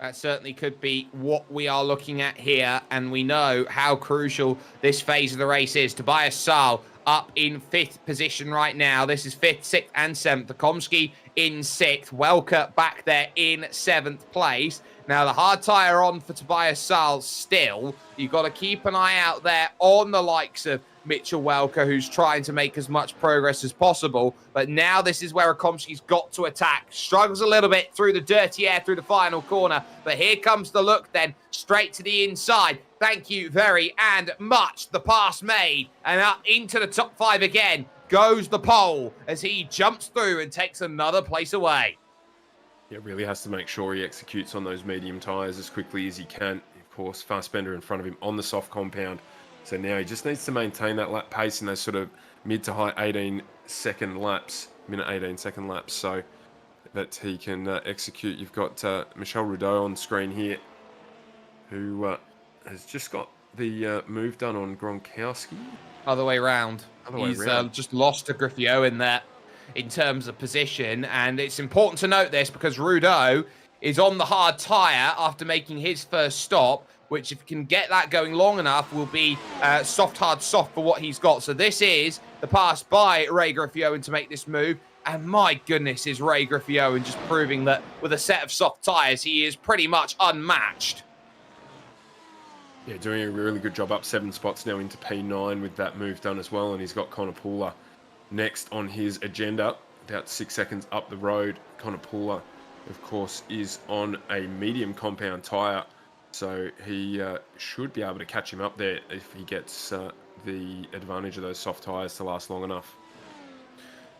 That certainly could be what we are looking at here, and we know how crucial this phase of the race is. Tobias Saal up in 5th position right now. This is 5th, 6th, and 7th. Komsky in 6th. Welker back there in 7th place. Now, the hard tyre on for Tobias Sal still. You've got to keep an eye out there on the likes of Mitchell Welker, who's trying to make as much progress as possible. But now this is where Komsky's got to attack. Struggles a little bit through the dirty air through the final corner. But here comes the look then, straight to the inside. Thank you very and much. The pass made. And up into the top 5 again goes the pole as he jumps through and takes another place away. Yeah, really has to make sure he executes on those medium tyres as quickly as he can. Of course, Fassbender in front of him on the soft compound. So now he just needs to maintain that lap pace in those sort of mid to high 18-second laps, minute 18-second laps, so that he can execute. You've got Michel Rudeau on screen here, who has just got the move done on Gronkowski. Other way round. He's just lost to Griffio in there in terms of position, and it's important to note this because Rudeau is on the hard tyre after making his first stop, which if he can get that going long enough will be soft, hard, soft for what he's got. So this is the pass by Ray Griffioen to make this move. And my goodness, is Ray Griffioen just proving that with a set of soft tyres, he is pretty much unmatched. Yeah, doing a really good job up 7 spots now into P9 with that move done as well. And he's got Connor Pooler next on his agenda, about 6 seconds up the road. Connor Pooler, of course, is on a medium compound tyre. So he should be able to catch him up there if he gets the advantage of those soft tyres to last long enough.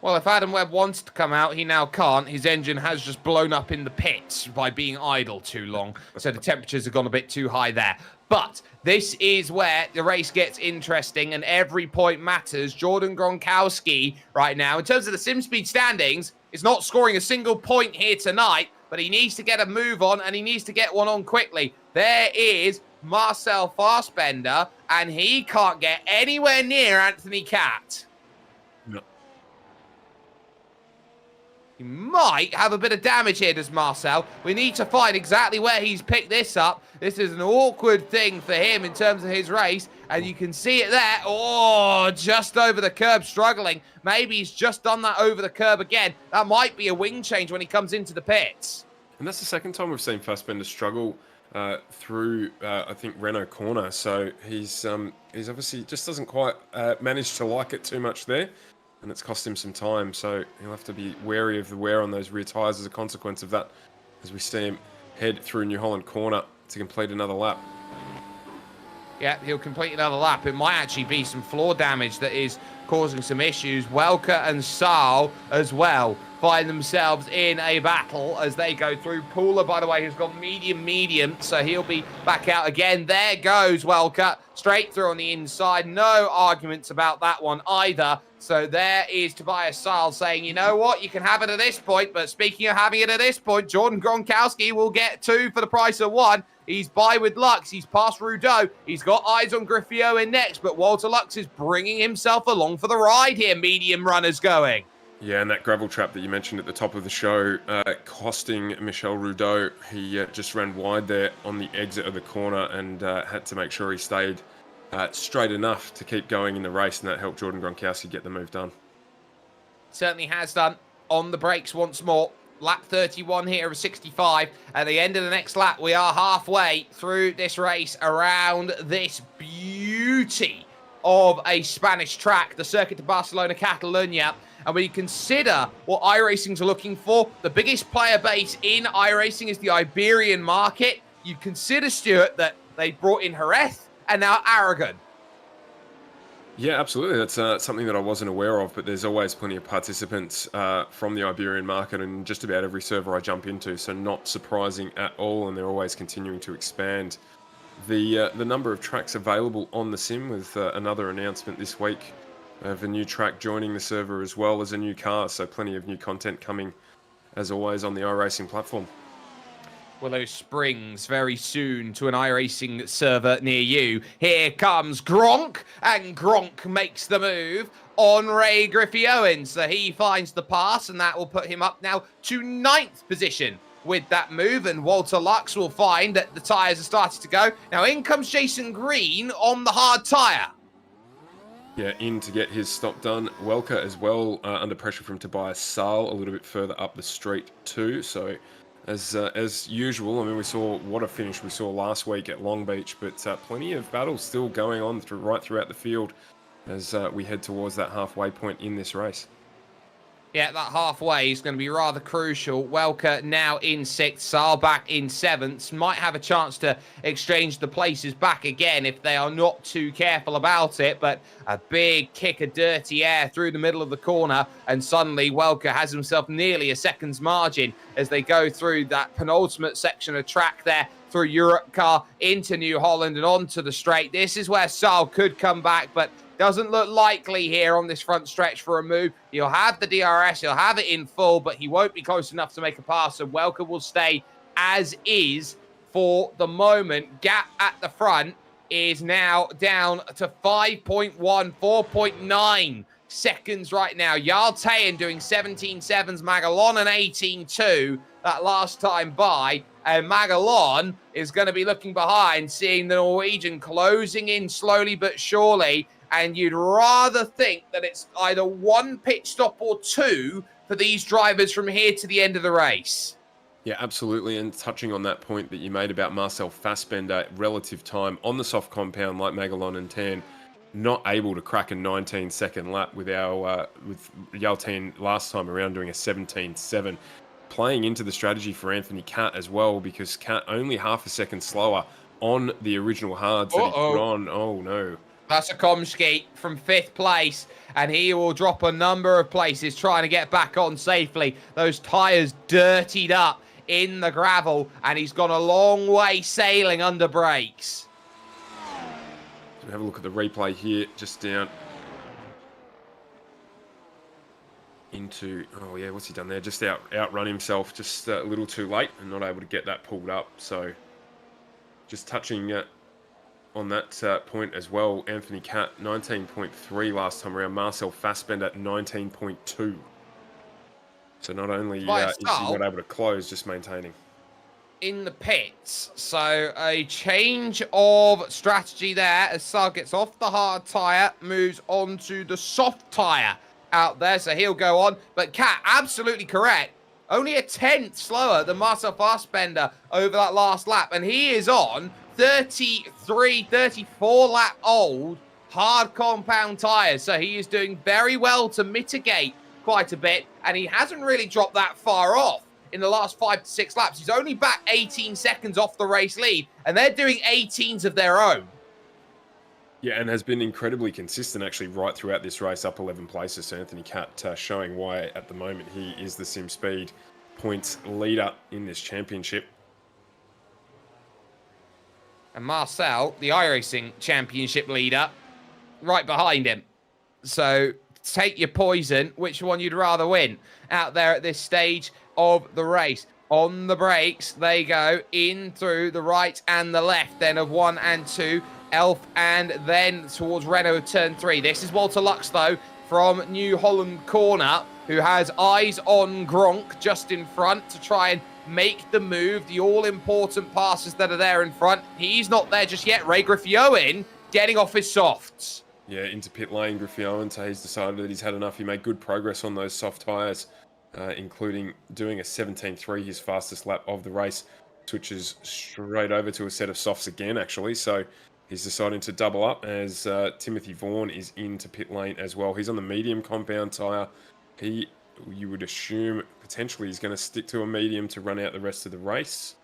Well, if Adam Webb wants to come out, he now can't. His engine has just blown up in the pits by being idle too long. So the temperatures have gone a bit too high there. But this is where the race gets interesting and every point matters. Jordan Gronkowski right now, in terms of the SimSpeed standings, is not scoring a single point here tonight, but he needs to get a move on and he needs to get one on quickly. There is Marcel Fassbender, and he can't get anywhere near Anthony Catt. No. He might have a bit of damage here, does Marcel. We need to find exactly where he's picked this up. This is an awkward thing for him in terms of his race, and you can see it there. Oh, just over the curb, struggling. Maybe he's just done that over the curb again. That might be a wing change when he comes into the pits. And that's the second time we've seen Fassbender struggle through, I think, Renault corner. So he's obviously just doesn't quite manage to like it too much there. And it's cost him some time. So he'll have to be wary of the wear on those rear tyres as a consequence of that, as we see him head through New Holland corner to complete another lap. Yeah, he'll complete another lap. It might actually be some floor damage that is causing some issues. Welker and Saal as well find themselves in a battle as they go through. Pooler, by the way, has gone medium, so he'll be back out again. There goes Welker, straight through on the inside. No arguments about that one either. So there is Tobias Saal saying, you know what, you can have it at this point, but speaking of having it at this point, Jordan Gronkowski will get 2 for the price of 1. He's by with Lux. He's past Rudeau. He's got eyes on Griffioen next, but Walter Lux is bringing himself along for the ride here. Medium runners going. Yeah, and that gravel trap that you mentioned at the top of the show, costing Michel Rudeau. He just ran wide there on the exit of the corner and had to make sure he stayed straight enough to keep going in the race, and that helped Jordan Gronkowski get the move done. Certainly has done. On the brakes once more. Lap 31 here of 65. At the end of the next lap, we are halfway through this race around this beauty of a Spanish track, the Circuit de Barcelona, Catalunya. And when you consider what iRacing's looking for, the biggest player base in iRacing is the Iberian market. You consider, Stuart, that they brought in Jerez and now Aragon. Yeah, absolutely. That's something that I wasn't aware of, but there's always plenty of participants from the Iberian market and just about every server I jump into, so not surprising at all, and they're always continuing to expand the number of tracks available on the sim with another announcement this week of a new track joining the server as well as a new car, so plenty of new content coming as always on the iRacing platform. Willow Springs very soon to an iRacing server near you. Here comes Gronk, and Gronk makes the move on Ray Griffioen. So he finds the pass, and that will put him up now to 9th position with that move. And Walter Lux will find that the tyres are starting to go. Now in comes Jason Green on the hard tyre. Yeah, in to get his stop done. Welker as well, under pressure from Tobias Saal a little bit further up the street too. So, as usual, I mean, we saw what a finish we saw last week at Long Beach, but plenty of battles still going on right throughout the field as we head towards that halfway point in this race. Yeah, that halfway is going to be rather crucial. Welker now in 6th, Saal back in 7th. Might have a chance to exchange the places back again if they are not too careful about it. But a big kick of dirty air through the middle of the corner. And suddenly Welker has himself nearly a second's margin as they go through that penultimate section of track there through Europe car into New Holland and onto the straight. This is where Saal could come back, but doesn't look likely here on this front stretch for a move. He'll have the DRS, he'll have it in full, but he won't be close enough to make a pass, so Welker will stay as is for the moment. Gap at the front is now down to 5.1, 4.9 seconds right now. Yaltayan doing 17.7s, Magalon an 18.2 that last time by, and Magalon is going to be looking behind, seeing the Norwegian closing in slowly but surely. And you'd rather think that it's either one pit stop or two for these drivers from here to the end of the race. Yeah, absolutely. And touching on that point that you made about Marcel Fassbender, relative time on the soft compound like Magalon and Tan, not able to crack a 19-second lap with Yaltayan last time around doing a 17.7. Playing into the strategy for Anthony Catt as well, because Catt only half a second slower on the original hards that he put on. Oh, no. That's a Komski from 5th place, and he will drop a number of places trying to get back on safely. Those tyres dirtied up in the gravel, and he's gone a long way sailing under brakes. Have a look at the replay here, just down into, oh yeah, what's he done there? Just outrun himself, just a little too late and not able to get that pulled up. So just touching on that point as well, Anthony Catt 19.3 last time around, Marcel Fassbender at 19.2. So not only is he not able to close, just maintaining. In the pits, so a change of strategy there as Saal gets off the hard tyre, moves on to the soft tyre out there, so he'll go on. But Catt, absolutely correct, only a 10th slower than Marcel Fassbender over that last lap, and he is on 33, 34 lap old hard compound tyres, so he is doing very well to mitigate quite a bit, and he hasn't really dropped that far off in the last 5 to 6 laps. He's only back 18 seconds off the race lead, and they're doing 18s of their own. Yeah, and has been incredibly consistent actually right throughout this race, up 11 places. So Anthony Catt showing why at the moment he is the SimSpeed points leader in this championship. And Marcel, the iRacing championship leader, right behind him. So take your poison, which one you'd rather win out there at this stage of the race. On the brakes, they go in through the right and the left, then of 1 and 2, Elf, and then towards Renault of turn 3. This is Walter Lux, though, from New Holland corner, who has eyes on Gronk just in front to try and make the move, the all-important passes that are there in front. He's not there just yet. Ray Griffioen getting off his softs. Yeah, into pit lane, Griffioen, so he's decided that he's had enough. He made good progress on those soft tyres, including doing a 17.3, his fastest lap of the race. Switches straight over to a set of softs again, actually. So he's deciding to double up as Timothy Vaughan is into pit lane as well. He's on the medium compound tyre. You would assume potentially he's going to stick to a medium to run out the rest of the race.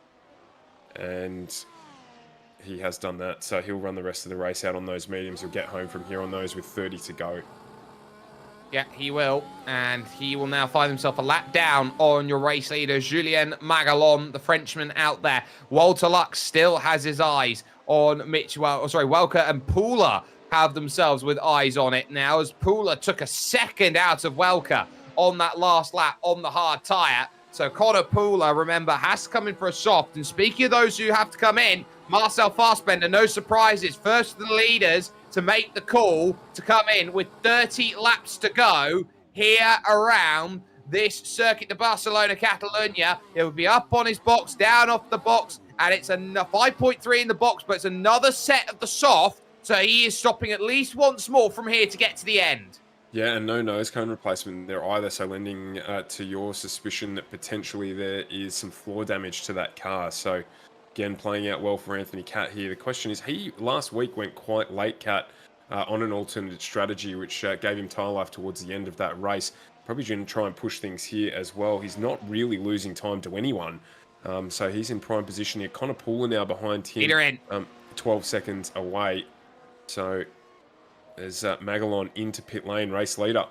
And he has done that. So he'll run the rest of the race out on those mediums. He'll get home from here on those with 30 to go. Yeah, he will. And he will now find himself a lap down on your race leader, Julien Magalon, the Frenchman out there. Walter Lux still has his eyes on Welker and Pooler have themselves with eyes on it now, as Pooler took a second out of Welker on that last lap on the hard tyre. So Connor Pooler, remember, has to come in for a soft. And speaking of those who have to come in, Marcel Fassbender, no surprises, first of the leaders to make the call to come in with 30 laps to go here around this circuit, the Barcelona, Catalunya. He'll be up on his box, down off the box, and it's a 5.3 in the box, but it's another set of the soft So he is stopping at least once more from here to get to the end. Yeah, and no nose cone replacement there either, so lending to your suspicion that potentially there is some floor damage to that car. So again, playing out well for Anthony Catt here. The question is, he last week went quite late, Catt, on an alternate strategy, which gave him tyre life towards the end of that race. Probably going to try and push things here as well. He's not really losing time to anyone. So he's in prime position here. Connor Pooler now behind him, 12 seconds away. So there's Magalon into pit lane, race leader.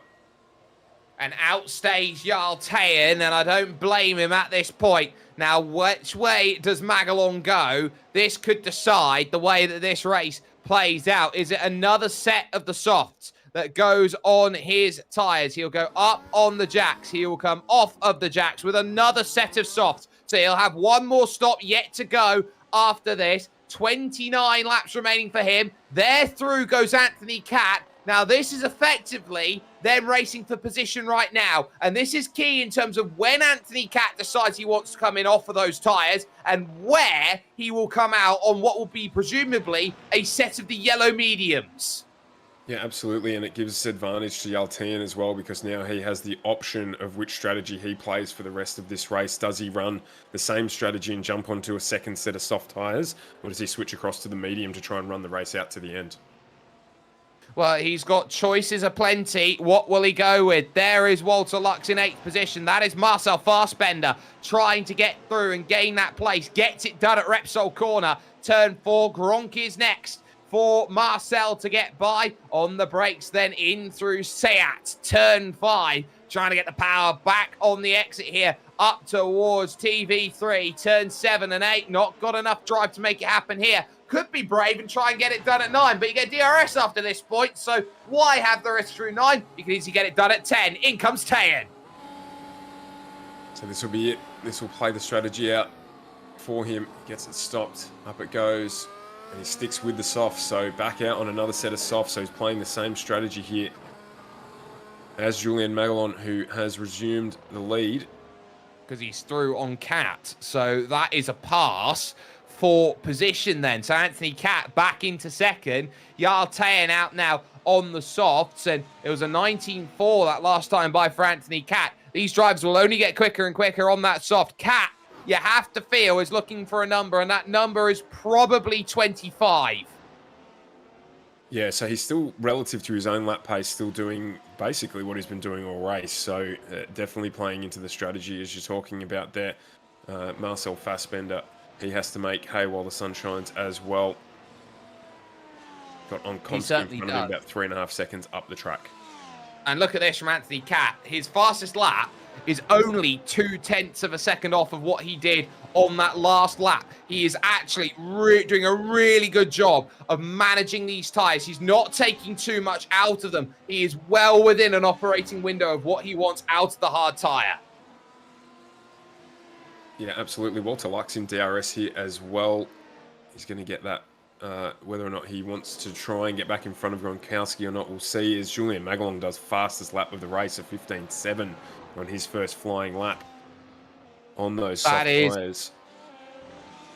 And outstage Jarl Tayan, and I don't blame him at this point. Now, which way does Magalon go? This could decide the way that this race plays out. Is it another set of the softs that goes on his tyres? He'll go up on the jacks. He will come off of the jacks with another set of softs. So he'll have one more stop yet to go after this. 29 laps remaining for him. There through goes Anthony Catt. Now, this is effectively them racing for position right now. And this is key in terms of when Anthony Catt decides he wants to come in off of those tyres and where he will come out on what will be presumably a set of the yellow mediums. Yeah, absolutely, and it gives advantage to Yaltian as well, because now he has the option of which strategy he plays for the rest of this race. Does he run the same strategy and jump onto a second set of soft tyres, or does he switch across to the medium to try and run the race out to the end? Well, he's got choices aplenty. What will he go with? There is Walter Lux in 8th position. That is Marcel Fassbender trying to get through and gain that place. Gets it done at Repsol Corner. Turn 4, Gronk is next for Marcel to get by. On the brakes, then in through Seat. Turn 5, trying to get the power back on the exit here, up towards TV3. Turn 7 and 8, not got enough drive to make it happen here. Could be brave and try and get it done at 9, but you get DRS after this point, so why have the risk through 9? You can easily get it done at 10. In comes Tayan. So this will be it. This will play the strategy out for him. Gets it stopped. Up it goes. And he sticks with the softs, so back out on another set of softs. So he's playing the same strategy here as Julian Magalon, who has resumed the lead. Because he's through on Catt, so that is a pass for position then. So Anthony Catt back into second. Jarl Tayan out now on the softs, and it was a 19.4 that last time by for Anthony Catt. These drivers will only get quicker and quicker on that soft. Catt, you have to feel, is looking for a number, and that number is probably 25. Yeah, so he's still, relative to his own lap pace, still doing basically what he's been doing all race. So definitely playing into the strategy as you're talking about there. Marcel Fassbender, he has to make hay while the sun shines as well. Got on constant in front of him, about 3.5 seconds up the track. And look at this from Anthony Catt. His fastest lap is only 0.2 of a second off of what he did on that last lap. He is actually doing a really good job of managing these tyres. He's not taking too much out of them. He is well within an operating window of what he wants out of the hard tyre. Yeah, absolutely. Walter Lux in DRS here as well. He's going to get that. Whether or not he wants to try and get back in front of Gronkowski or not, we'll see, as Julian Magalon does fastest lap of the race of 15.7 on his first flying lap on those soft tyres.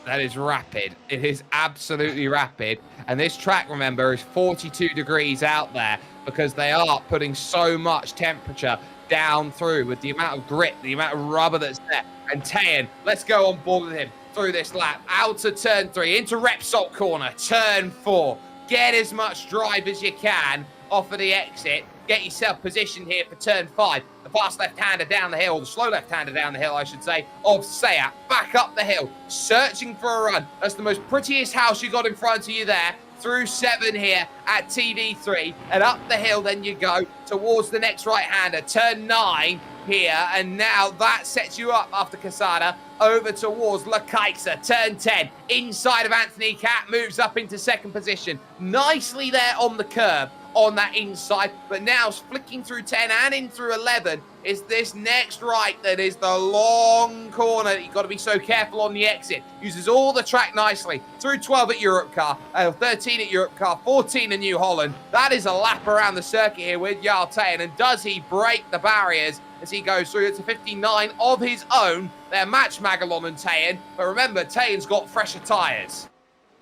That is rapid. It is absolutely rapid. And this track, remember, is 42 degrees out there because they are putting so much temperature down through with the amount of grip, the amount of rubber that's there. And Tayan, let's go on board with him through this lap. Out to turn 3, into Repsol Corner, turn 4. Get as much drive as you can off of the exit. Get yourself positioned here for turn 5. The fast left-hander down the hill, or the slow left-hander down the hill, I should say, of Seat. Back up the hill, searching for a run. That's the most prettiest house you got in front of you there. Through 7 here at TV3, and up the hill then you go towards the next right-hander. Turn 9 here, and now that sets you up after Casada over towards La Caixa. Turn 10, inside of Anthony Catt, moves up into second position. Nicely there on the curb on that inside, but now flicking through 10 and in through 11 is this next right that is the long corner that you've got to be so careful on the exit. Uses all the track nicely. Through 12 at Europe Car, 13 at Europe Car, 14 at New Holland. That is a lap around the circuit here with Jarl Tayan, and does he break the barriers as he goes through? It's a 59 of his own. They're matched, Magalon and Tayan, but remember, Tayan's got fresher tyres.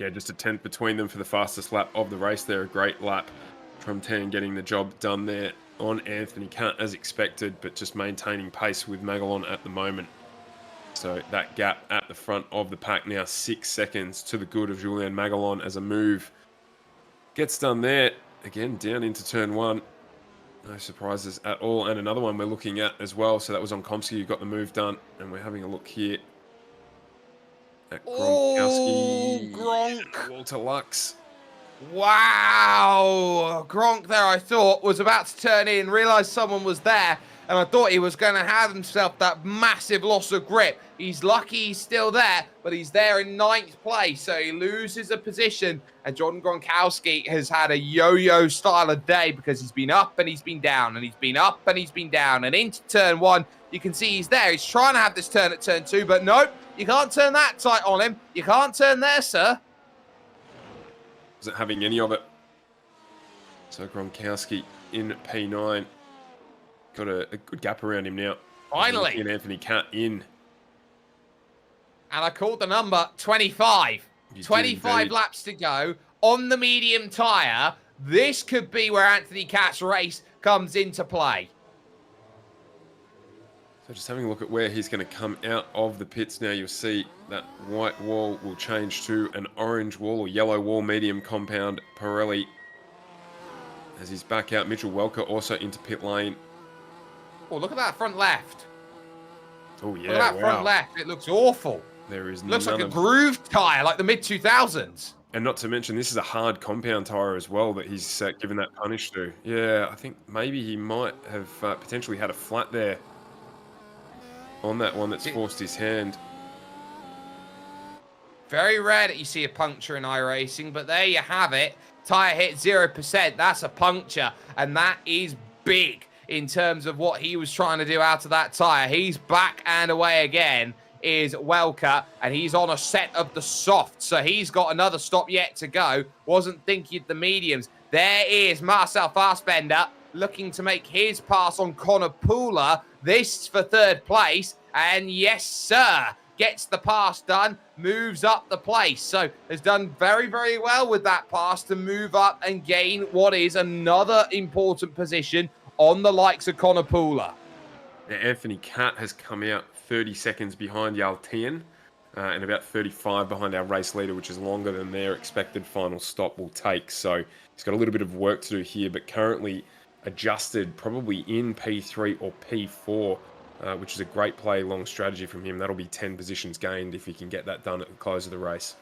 Yeah, just a tenth between them for the fastest lap of the race there. A great lap from 10, getting the job done there on Anthony Cat as expected, but just maintaining pace with Magalon at the moment. So that gap at the front of the pack now 6 seconds to the good of Julian Magalon as a move gets done there. Again, down into turn 1. No surprises at all. And another one we're looking at as well. So that was on Komsky who got the move done. And we're having a look here at Gronkowski. Oh, Gronk. Walter Lux. Wow. Gronk there, I thought, was about to turn in, realised someone was there, and I thought he was going to have himself that massive loss of grip. He's lucky he's still there, but he's there in 9th place, so he loses a position. And Jordan Gronkowski has had a yo-yo style of day because he's been up and he's been down, and he's been up and he's been down. And into turn 1, you can see he's there. He's trying to have this turn at turn 2, but nope, you can't turn that tight on him. You can't turn there, sir. Wasn't having any of it. So Gronkowski in P9. Got a good gap around him now. Finally. And Anthony Cat in. And I called the number 25. 25 laps to go on the medium tyre. This could be where Anthony Cat's race comes into play. So just having a look at where he's going to come out of the pits now, you'll see that white wall will change to an orange wall or yellow wall, medium compound Pirelli. As he's back out, Mitchell Welker also into pit lane. Oh, look at that front left. Oh, yeah, Look at that front left. It looks awful. There is Looks like a grooved tyre, like the mid-2000s. And not to mention, this is a hard compound tyre as well that he's given that punish to. Yeah, I think maybe he might have potentially had a flat there on that one that's forced his hand. Very rare that you see a puncture in iRacing, but there you have it. Tyre hit 0%. That's a puncture, and that is big in terms of what he was trying to do out of that tyre. He's back and away again, is Welker, and he's on a set of the softs, so he's got another stop yet to go. Wasn't thinking the mediums. There is Marcel Fassbender looking to make his pass on Connor Pooler. This for 3rd place, and yes, sir, gets the pass done, moves up the place. So has done very, very well with that pass to move up and gain what is another important position on the likes of Connor Pooler. Now, Anthony Cat has come out 30 seconds behind Yaltian and about 35 behind our race leader, which is longer than their expected final stop will take. So he's got a little bit of work to do here, but currently adjusted probably in P3 or P4, which is a great play, long strategy from him. That'll be 10 positions gained if he can get that done at the close of the race.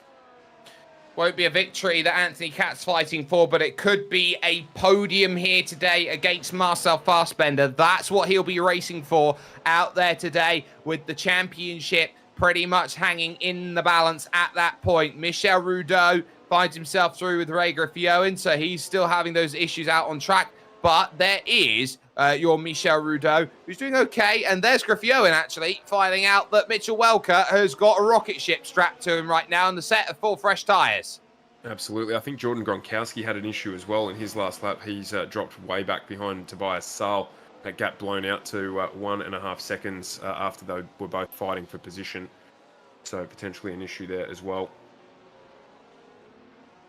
Won't be a victory that Anthony Cat's fighting for, but it could be a podium here today against Marcel Fassbender. That's what he'll be racing for out there today, with the championship pretty much hanging in the balance at that point. Michel Rudeau finds himself through with Ray Griffioen, so he's still having those issues out on track. But there is your Michel Rudeau, who's doing okay. And there's Griffioen, actually, finding out that Mitchell Welker has got a rocket ship strapped to him right now in the set of 4 fresh tyres. Absolutely. I think Jordan Gronkowski had an issue as well in his last lap. He's dropped way back behind Tobias Saal. That gap blown out to 1.5 seconds after they were both fighting for position. So potentially an issue there as well.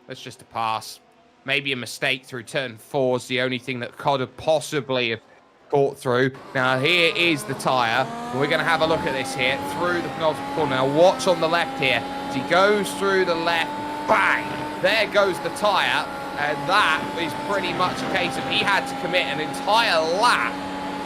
That's just a pass. Maybe a mistake through turn 4 is the only thing that could have possibly have caught through. Now, here is the tyre. We're going to have a look at this here through the penultimate corner. Now, watch on the left here. As he goes through the left, bang! There goes the tyre. And that is pretty much a case of he had to commit an entire lap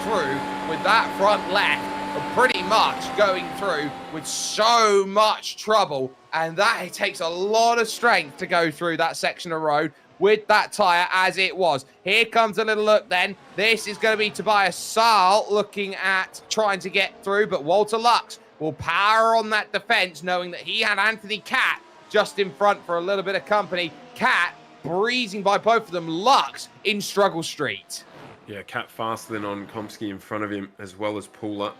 through with that front left, and pretty much going through with so much trouble. And that it takes a lot of strength to go through that section of road with that tyre as it was. Here comes a little look then. This is going to be Tobias Saal looking at trying to get through, but Walter Lux will power on that defence, knowing that he had Anthony Cat just in front for a little bit of company. Cat breezing by both of them. Lux in struggle street. Yeah, Cat faster than on Komsky in front of him, as well as Pooler.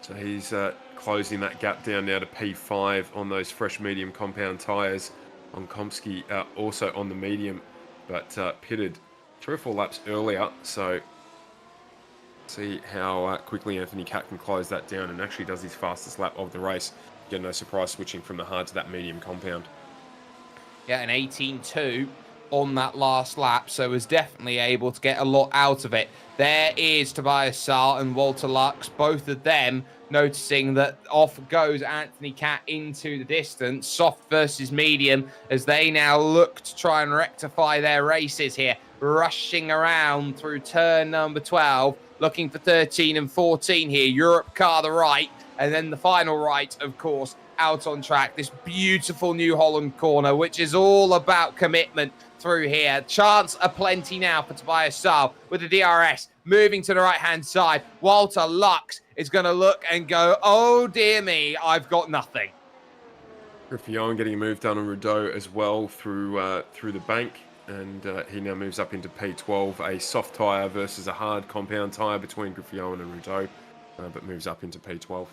So he's closing that gap down now to P5 on those fresh medium compound tyres. On Komsky, also on the medium, but pitted 3 or 4 laps earlier. So see how quickly Anthony Cat can close that down, and actually does his fastest lap of the race. Again, no surprise switching from the hard to that medium compound. Yeah, an 18.2 on that last lap, so was definitely able to get a lot out of it. There is Tobias Saal and Walter Lux, both of them noticing that off goes Anthony Cat into the distance, soft versus medium, as they now look to try and rectify their races here, rushing around through turn number 12, looking for 13 and 14 here. Europe car the right, and then the final right, of course, out on track. This beautiful New Holland corner, which is all about commitment through here. Chance aplenty now for Tobias Saal with the DRS moving to the right-hand side. Walter Lux is going to look and go, oh, dear me, I've got nothing. Griffillon getting a move done on Rudeau as well through the bank. And he now moves up into P12, a soft tyre versus a hard compound tyre between Griffillon and Rudeau, but moves up into P12.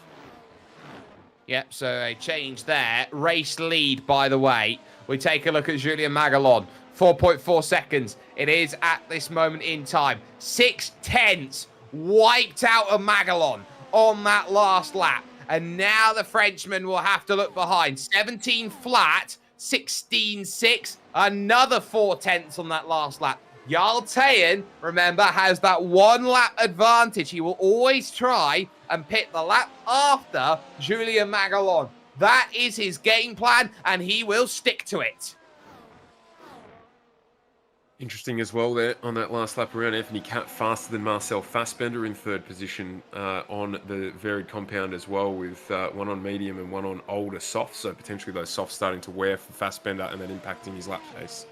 Yep, so a change there. Race lead, by the way. We take a look at Julien Magalon. 4.4 seconds. It is at this moment in time. 6/10 wiped out of Magalon on that last lap. And now the Frenchman will have to look behind. 17 flat, 16.6. Another 4/10 on that last lap. Jarl Teyen, remember, has that one lap advantage. He will always try and pit the lap after Julien Magalon. That is his game plan, and he will stick to it. Interesting as well there on that last lap around. Anthony Cat faster than Marcel Fassbender in third position on the varied compound as well, with one on medium and one on older soft. So potentially those softs starting to wear for Fassbender and then impacting his lap pace.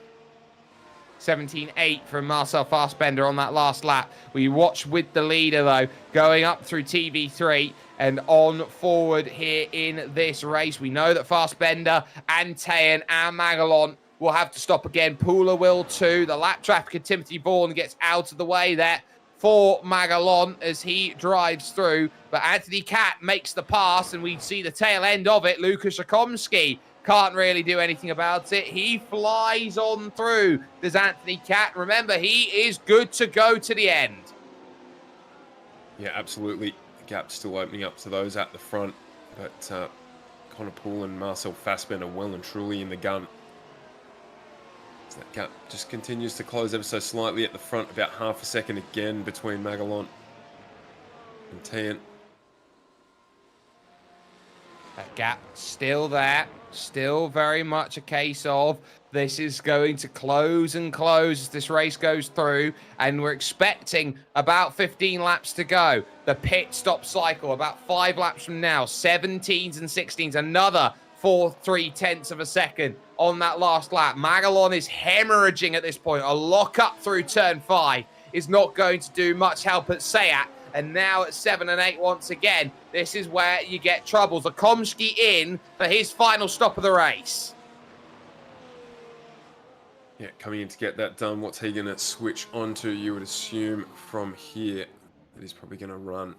17.8 from Marcel Fassbender on that last lap. We watch with the leader, though, going up through TV3 and on forward here in this race. We know that Fassbender and Teyen and Magalon will have to stop again. Pooler will too. The lap traffic of Timothy Vaughan gets out of the way there for Magalon as he drives through. But Anthony Cat makes the pass, and we see the tail end of it. Lukasz Rakomski can't really do anything about it. He flies on through. Does Anthony Cat? Remember, he is good to go to the end. Yeah, absolutely. The gap's still opening up to those at the front. But Connor Poole and Marcel Fassbender well and truly in the gun. So that gap just continues to close ever so slightly at the front. About half a second again between Magalon and Teyen. That gap still there. Still very much a case of this is going to close and close as this race goes through, and we're expecting about 15 laps to go. The pit stop cycle about 5 laps from now, 17s and 16s, another 4/3 of a second on that last lap. Magalon is hemorrhaging at this point. A lock up through turn 5 is not going to do much help at Seat. And now at 7 and 8 once again, this is where you get troubles. Rakomski in for his final stop of the race. Yeah, coming in to get that done. What's he going to switch onto? You would assume from here that he's probably going to run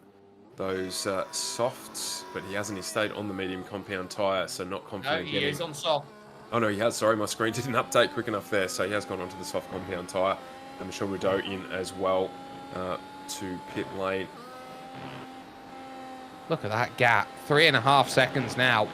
those softs, but he hasn't. He stayed on the medium compound tyre, so not confident. No, he is on soft. Oh no, he has. Sorry, my screen didn't update quick enough there, so he has gone onto the soft compound tyre. And Michel Rudeau in as well to pit lane. Look at that gap. 3.5 seconds now.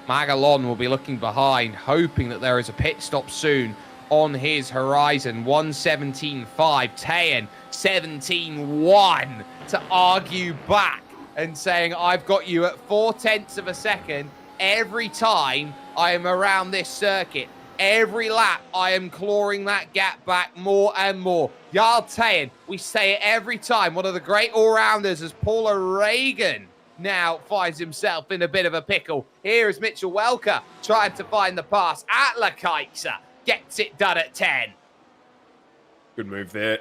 Magalon will be looking behind, hoping that there is a pit stop soon on his horizon. 1:17.5. Teyen 17.1 to argue back and saying, I've got you at 4/10 of a second every time I am around this circuit. Every lap, I am clawing that gap back more and more. Jarl Teyen, we say it every time, one of the great all-rounders, as Paula Reagan now finds himself in a bit of a pickle. Here is Mitchell Welker trying to find the pass at Lekaitsa. Gets it done at 10. Good move there.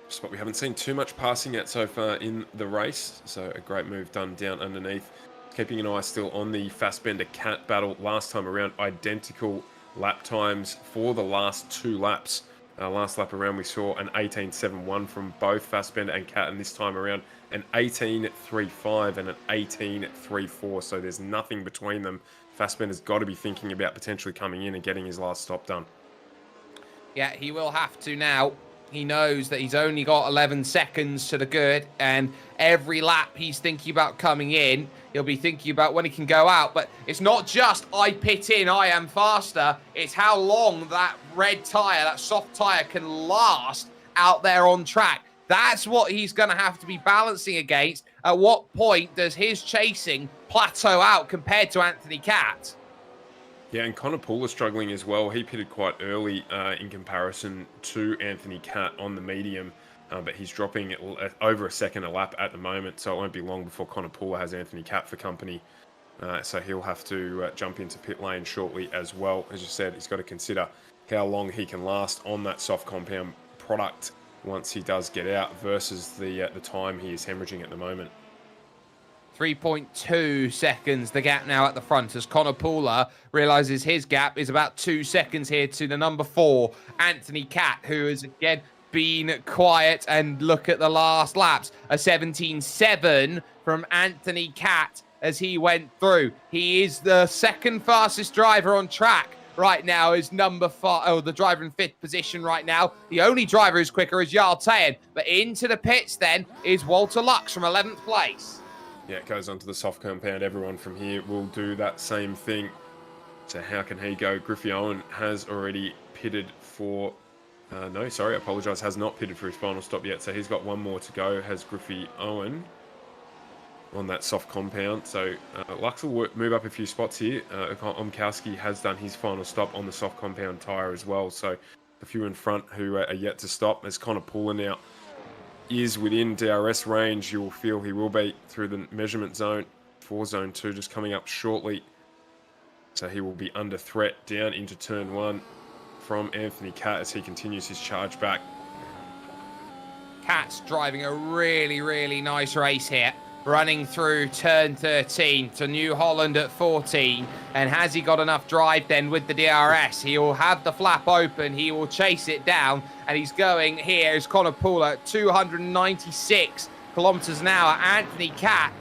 Spot we haven't seen too much passing yet so far in the race, so a great move done down underneath. Keeping an eye still on the Fassbender Cat battle. Last time around, identical lap times for the last 2 laps. Last lap around we saw an 18.71 from both Fassbender and Cat, and this time around an 18.35 and an 18.34, so there's nothing between them. Fassbender's got to be thinking about potentially coming in and getting his last stop done. Yeah, he will have to now. He knows that he's only got 11 seconds to the good, and every lap he's thinking about coming in, he'll be thinking about when he can go out. But it's not just, I pit in, I am faster. It's how long that red tyre, that soft tyre, can last out there on track. That's what he's going to have to be balancing against. At what point does his chasing plateau out compared to Anthony Catt? Yeah, and Connor Poole is struggling as well. He pitted quite early in comparison to Anthony Catt on the medium, but he's dropping over a second a lap at the moment, so it won't be long before Connor Poole has Anthony Catt for company. So he'll have to jump into pit lane shortly as well. As you said, he's got to consider how long he can last on that soft compound product once he does get out versus the time he is hemorrhaging at the moment. 3.2 seconds, the gap now at the front, as Connor Poole realizes his gap is about 2 seconds here to the number 4, Anthony Catt, who has again been quiet. And look at the last laps, a 17.7 from Anthony Catt as he went through. He is the second fastest driver on track right now, is number 5, oh, the driver in 5th position right now. The only driver who's quicker is Jarl Teyen, but into the pits then is Walter Lux from 11th place. Yeah, it goes onto the soft compound. Everyone from here will do that same thing. So how can he go? Griffey Owen has already pitted for... no, sorry, I apologise. Has not pitted for his final stop yet. So he's got one more to go. Has Griffey Owen on that soft compound. So Lux will move up a few spots here. Omkowski has done his final stop on the soft compound tyre as well. So a few in front who are yet to stop. As Connor Poole now is within DRS range, you'll feel he will be through the measurement zone for zone 2 just coming up shortly. So he will be under threat down into turn 1 from Anthony Catt as he continues his charge back. Catt's driving a really, really nice race here, running through turn 13 to New Holland at 14. And has he got enough drive then with the DRS? He will have the flap open, he will chase it down, and he's going here is Connor Poole at 296 kilometers an hour. Anthony Catt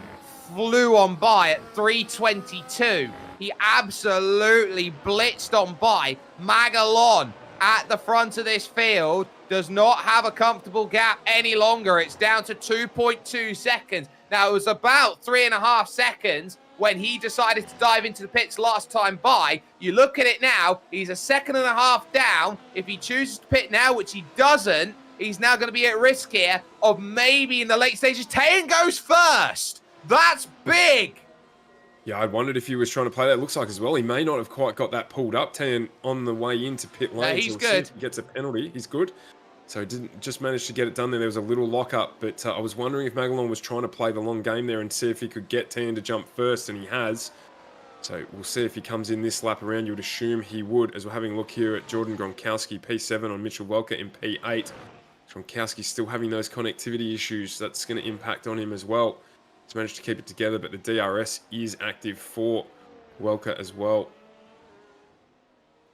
flew on by at 322. He absolutely blitzed on by. Magalon at the front of this field does not have a comfortable gap any longer. It's down to 2.2 seconds. Now, it was about 3.5 seconds when he decided to dive into the pits last time by. You look at it now, he's a 1.5 seconds down. If he chooses to pit now, which he doesn't, he's now going to be at risk here of maybe in the late stages. Teyen goes first. That's big. Yeah, I wondered if he was trying to play that. It looks like as well, he may not have quite got that pulled up. Teyen on the way into pit lane. He's good. He gets a penalty. He's good. So he didn't just manage to get it done there. There was a little lock-up, but I was wondering if Magalon was trying to play the long game there and see if he could get Teyen to jump first, and he has. So we'll see if he comes in this lap around. You would assume he would, as we're having a look here at Jordan Gronkowski, P7 on Mitchell Welker in P8. Gronkowski still having those connectivity issues. That's going to impact on him as well. He's managed to keep it together, but the DRS is active for Welker as well.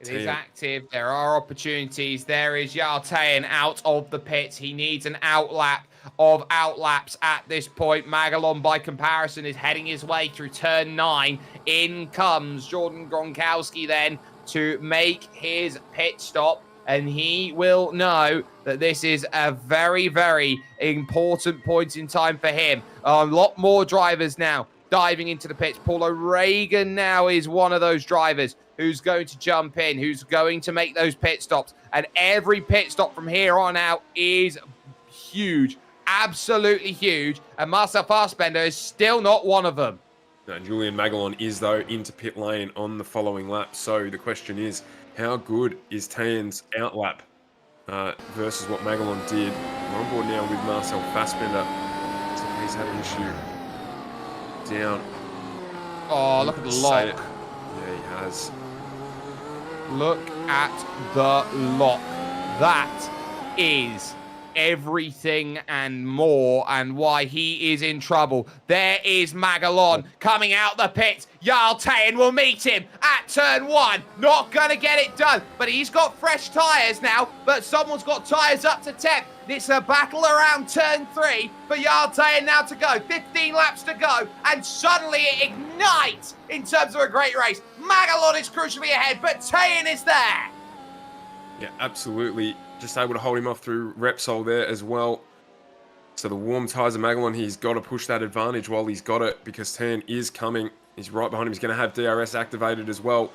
It is active. There are opportunities. There is Jarl Teyen out of the pits. He needs an outlap of outlaps at this point. Magalon, by comparison, is heading his way through turn 9. In comes Jordan Gronkowski then to make his pit stop. And he will know that this is a very, very important point in time for him. A lot more drivers now diving into the pits. Paulo Reagan now is one of those drivers who's going to jump in, who's going to make those pit stops. And every pit stop from here on out is huge, absolutely huge. And Marcel Fassbender is still not one of them. No, Julian Magalon is, though, into pit lane on the following lap. So the question is, how good is Teyen's outlap versus what Magalon did? We're on board now with Marcel Fassbender. So he's had an issue down. Oh, look at the lock. Yeah, he has. Look at the lock. That is everything and more, and why he is in trouble. There is Magalon coming out the pits. Jarl Teyen will meet him at turn 1. Not going to get it done, but he's got fresh tyres now, but someone's got tyres up to 10. It's a battle around turn 3 for Jarl Teyen now to go. 15 laps to go, and suddenly it ignites in terms of a great race. Magalon is crucially ahead, but Teyen is there. Yeah, absolutely. just able to hold him off through Repsol there as well. So the warm tyres of Magalon, he's got to push that advantage while he's got it, because Turn is coming. He's right behind him. He's going to have DRS activated as well.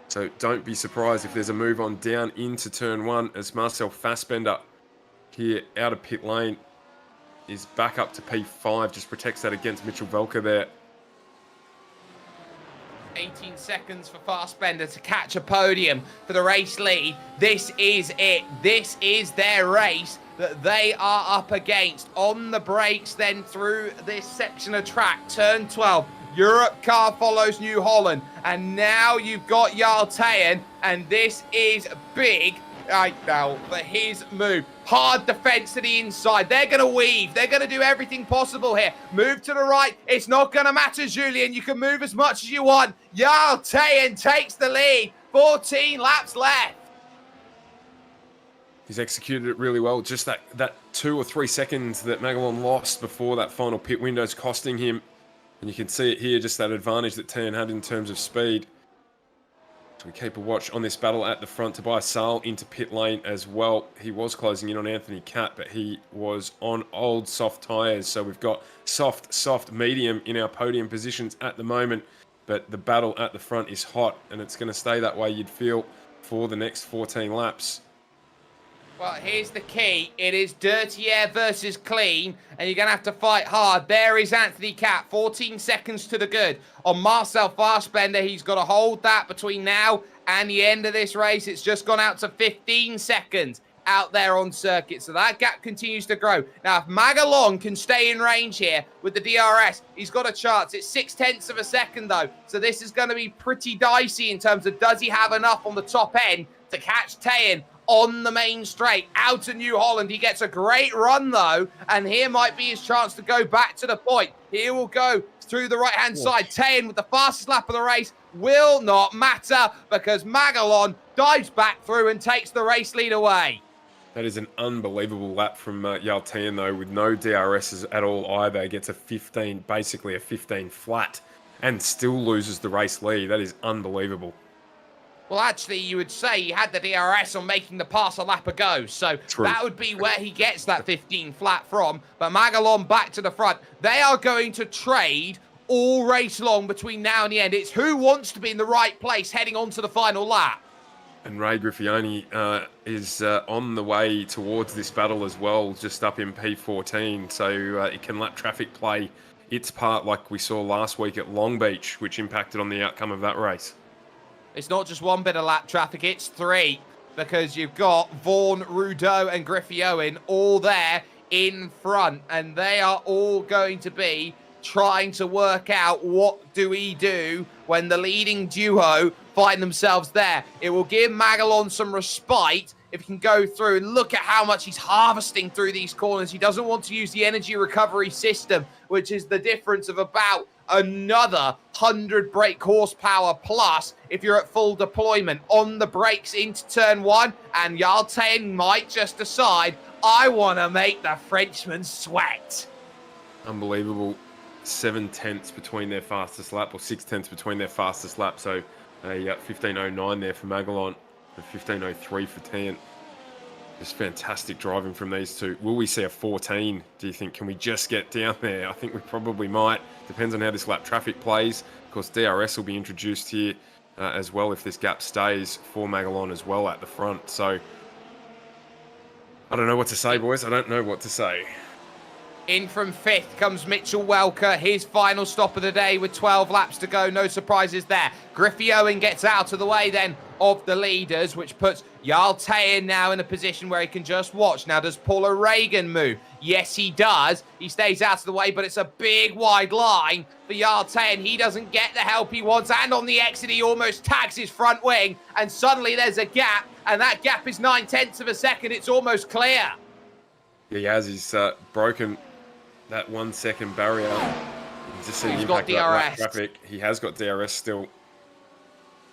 So don't be surprised if there's a move on down into turn 1 as Marcel Fassbender here out of pit lane is back up to P5. Just protects that against Mitchell Velker there. 18 seconds for Fassbender to catch a podium for the race lead. This is it. This is their race that they are up against. On the brakes then through this section of track, turn 12. Europe car follows New Holland, and now you've got Jarl Teyen, and this is big right now for his move. Hard defense to the inside. They're going to weave. They're going to do everything possible here. Move to the right. It's not going to matter, Julian. You can move as much as you want. Jarl Teyen takes the lead. 14 laps left. He's executed it really well. Just that 2 or 3 seconds that Magalon lost before that final pit window is costing him. And you can see it here, just that advantage that Teyen had in terms of speed. So we keep a watch on this battle at the front. Tobias Saal into pit lane as well. He was closing in on Anthony Catt, but he was on old soft tyres. So we've got soft, medium in our podium positions at the moment. But the battle at the front is hot, and it's going to stay that way, you'd feel, for the next 14 laps. Well, here's the key. It is dirty air versus clean, and you're going to have to fight hard. There is Anthony Catt, 14 seconds to the good. On Marcel Fassbender, he's got to hold that between now and the end of this race. It's just gone out to 15 seconds out there on circuit, so that gap continues to grow. Now, if Magalon can stay in range here with the DRS, he's got a chance. It's 0.6 of a second, though, so this is going to be pretty dicey in terms of does he have enough on the top end to catch Teyen on the main straight out to New Holland. He gets a great run, though, and here might be his chance to go back to the point. Here will go through the right-hand side. Teyen with the fastest lap of the race will not matter because Magalon dives back through and takes the race lead away. That is an unbelievable lap from Jarl Teyen, though, with no DRSs at all either. Gets a 15, basically a 15 flat, and still loses the race lead. That is unbelievable. Well, actually, you would say he had the DRS on making the pass a lap ago, so True. That would be where he gets that 15 flat from. But Magalon back to the front. They are going to trade all race long between now and the end. It's who wants to be in the right place heading on to the final lap. And Ray Griffioni is on the way towards this battle as well, just up in P14. So it can let traffic play its part like we saw last week at Long Beach, which impacted on the outcome of that race. It's not just one bit of lap traffic, it's 3. Because you've got Vaughan, Rudeau and Griffioen all there in front. And they are all going to be trying to work out what do we do when the leading duo find themselves there. It will give Magalon some respite if he can go through and look at how much he's harvesting through these corners. He doesn't want to use the energy recovery system, which is the difference of about another 100 brake horsepower plus if you're at full deployment. On the brakes into turn 1, and Jarl Teyen might just decide, I want to make the Frenchman sweat. Unbelievable. 7/10 between their fastest lap, or 6/10 between their fastest lap. So a 15.09 there for Magalon, a 15.03 for Teyen. Just fantastic driving from these two. Will we see a 14, do you think? Can we just get down there? I think we probably might. Depends on how this lap traffic plays. Of course, DRS will be introduced here as well if this gap stays for Magalon as well at the front. So I don't know what to say, boys. I don't know what to say. In from 5th comes Mitchell Welker, his final stop of the day with 12 laps to go. No surprises there. Griffioen gets out of the way then of the leaders, which puts Jarl Teyen now in a position where he can just watch. Now, does Paul O'Regan move? Yes, he does. He stays out of the way, but it's a big wide line for Jarl Teyen. He doesn't get the help he wants, and on the exit, he almost tags his front wing, and suddenly there's a gap, and that gap is 9/10 of a second. It's almost clear. Yeah, he has. He's broken that 1 second barrier. Just see the He's got impact of that lap DRS. traffic. He has got DRS still.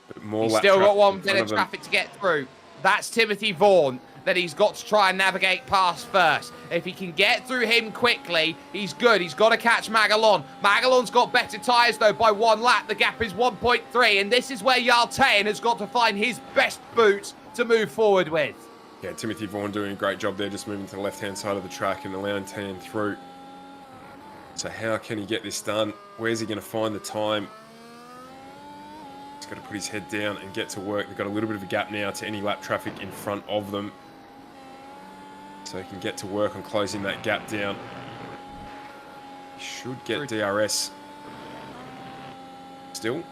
But more He's lap still got traffic one in bit front of of them. traffic to get through. That's Timothy Vaughan that he's got to try and navigate past first. If he can get through him quickly, he's good. He's got to catch Magalon. Magalon's got better tyres, though, by 1 lap. The gap is 1.3, and this is where Jarl Teyen has got to find his best boots to move forward with. Yeah, Timothy Vaughan doing a great job there, just moving to the left-hand side of the track and allowing Tan through. So how can he get this done? Where's he going to find the time? He's got to put his head down and get to work. They've got a little bit of a gap now to any lap traffic in front of them. So he can get to work on closing that gap down. He should get DRS. Still?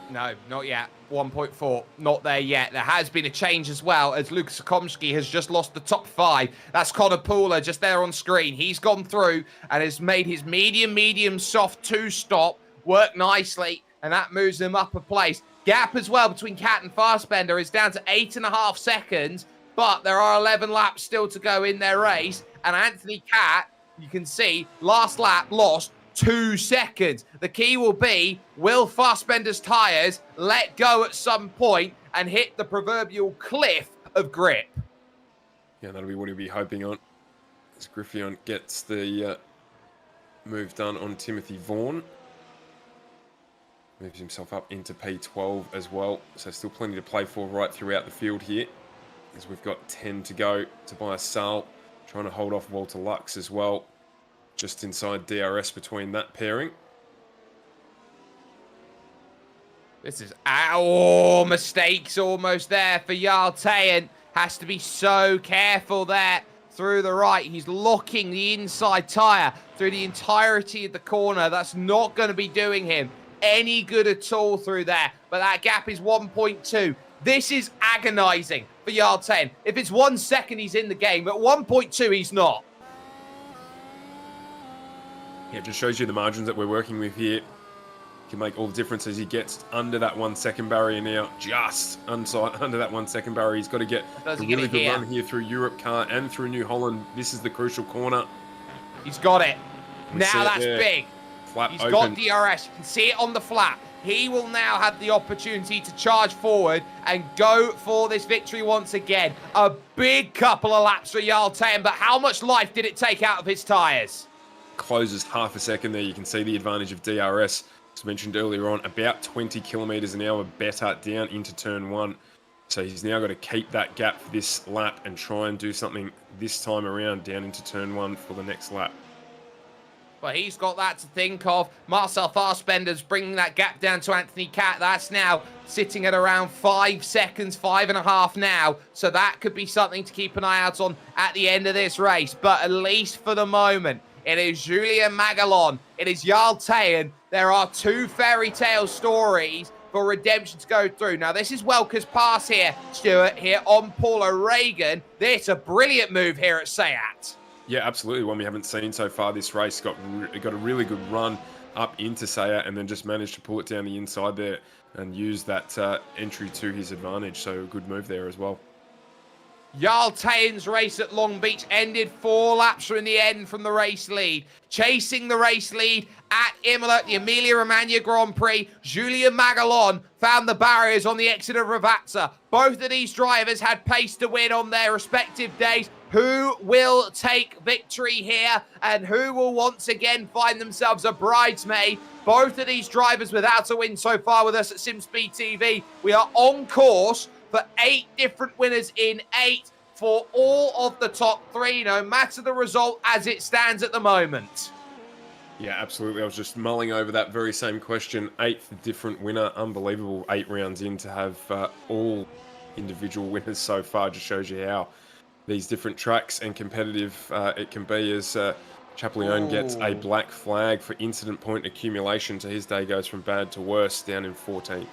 No, not yet. 1.4, not there yet. There has been a change as well, as Lukas Komsky has just lost the top 5. That's Connor Pooler just there on screen. He's gone through and has made his medium, soft 2-stop work nicely, and that moves him up a place. Gap as well between Cat and Fassbender is down to 8.5 seconds, but there are 11 laps still to go in their race, and Anthony Cat, you can see, last lap lost 2 seconds. The key will be, will Fassbender's tyres let go at some point and hit the proverbial cliff of grip? Yeah, that'll be what he'll be hoping on. As Griffion gets the move done on Timothy Vaughan. Moves himself up into P12 as well. So still plenty to play for right throughout the field here. As we've got 10 to go. Tobias Saal trying to hold off Walter Lux as well. Just inside DRS between that pairing. This is mistakes almost there for Jarl Teyen. Has to be so careful there through the right. He's locking the inside tyre through the entirety of the corner. That's not going to be doing him any good at all through there. But that gap is 1.2. This is agonizing for Jarl Teyen. If it's 1 second, he's in the game. But 1.2, he's not. Yeah, it just shows you the margins that we're working with here. Can make all the difference as he gets under that 1 second barrier now. Just under that 1 second barrier. He's got to get a really good run here through Europe Car and through New Holland. This is the crucial corner. He's got it. Now that's big. Flap He's open. got DRS. You can see it on the flap. He will now have the opportunity to charge forward and go for this victory once again. A big couple of laps for Jarl Teyen, but how much life did it take out of his tyres? Closes half a second there. You can see the advantage of DRS. As mentioned earlier on, about 20 kilometres an hour better down into turn 1. So he's now got to keep that gap for this lap and try and do something this time around down into turn 1 for the next lap. But he's got that to think of. Marcel Fassbender's bringing that gap down to Anthony Cat. That's now sitting at around 5 seconds, 5.5 now. So that could be something to keep an eye out on at the end of this race. But at least for the moment, it is Julien Magalon. It is Jarl Teyen. There are 2 fairy tale stories for redemption to go through. Now, this is Welker's pass here, Stuart, here on Paul O'Regan. This a brilliant move here at Sayat. Yeah, absolutely. One we haven't seen so far this race. Got a really good run up into Sayat and then just managed to pull it down the inside there and use that entry to his advantage. So a good move there as well. Jarl Teyen's race at Long Beach ended 4 laps from the end from the race lead. Chasing the race lead at Imola, the Emilia-Romagna Grand Prix, Julien Magalon found the barriers on the exit of Ravazza. Both of these drivers had pace to win on their respective days. Who will take victory here and who will once again find themselves a bridesmaid? Both of these drivers without a win so far with us at SimSpeed TV. We are on course for 8 different winners in 8 for all of the top 3, no matter the result as it stands at the moment. Yeah, absolutely. I was just mulling over that very same question. 8th different winner. Unbelievable 8 rounds in to have all individual winners so far. Just shows you how these different tracks and competitive it can be as Chaplione gets a black flag for incident point accumulation. So his day goes from bad to worse down in 14th.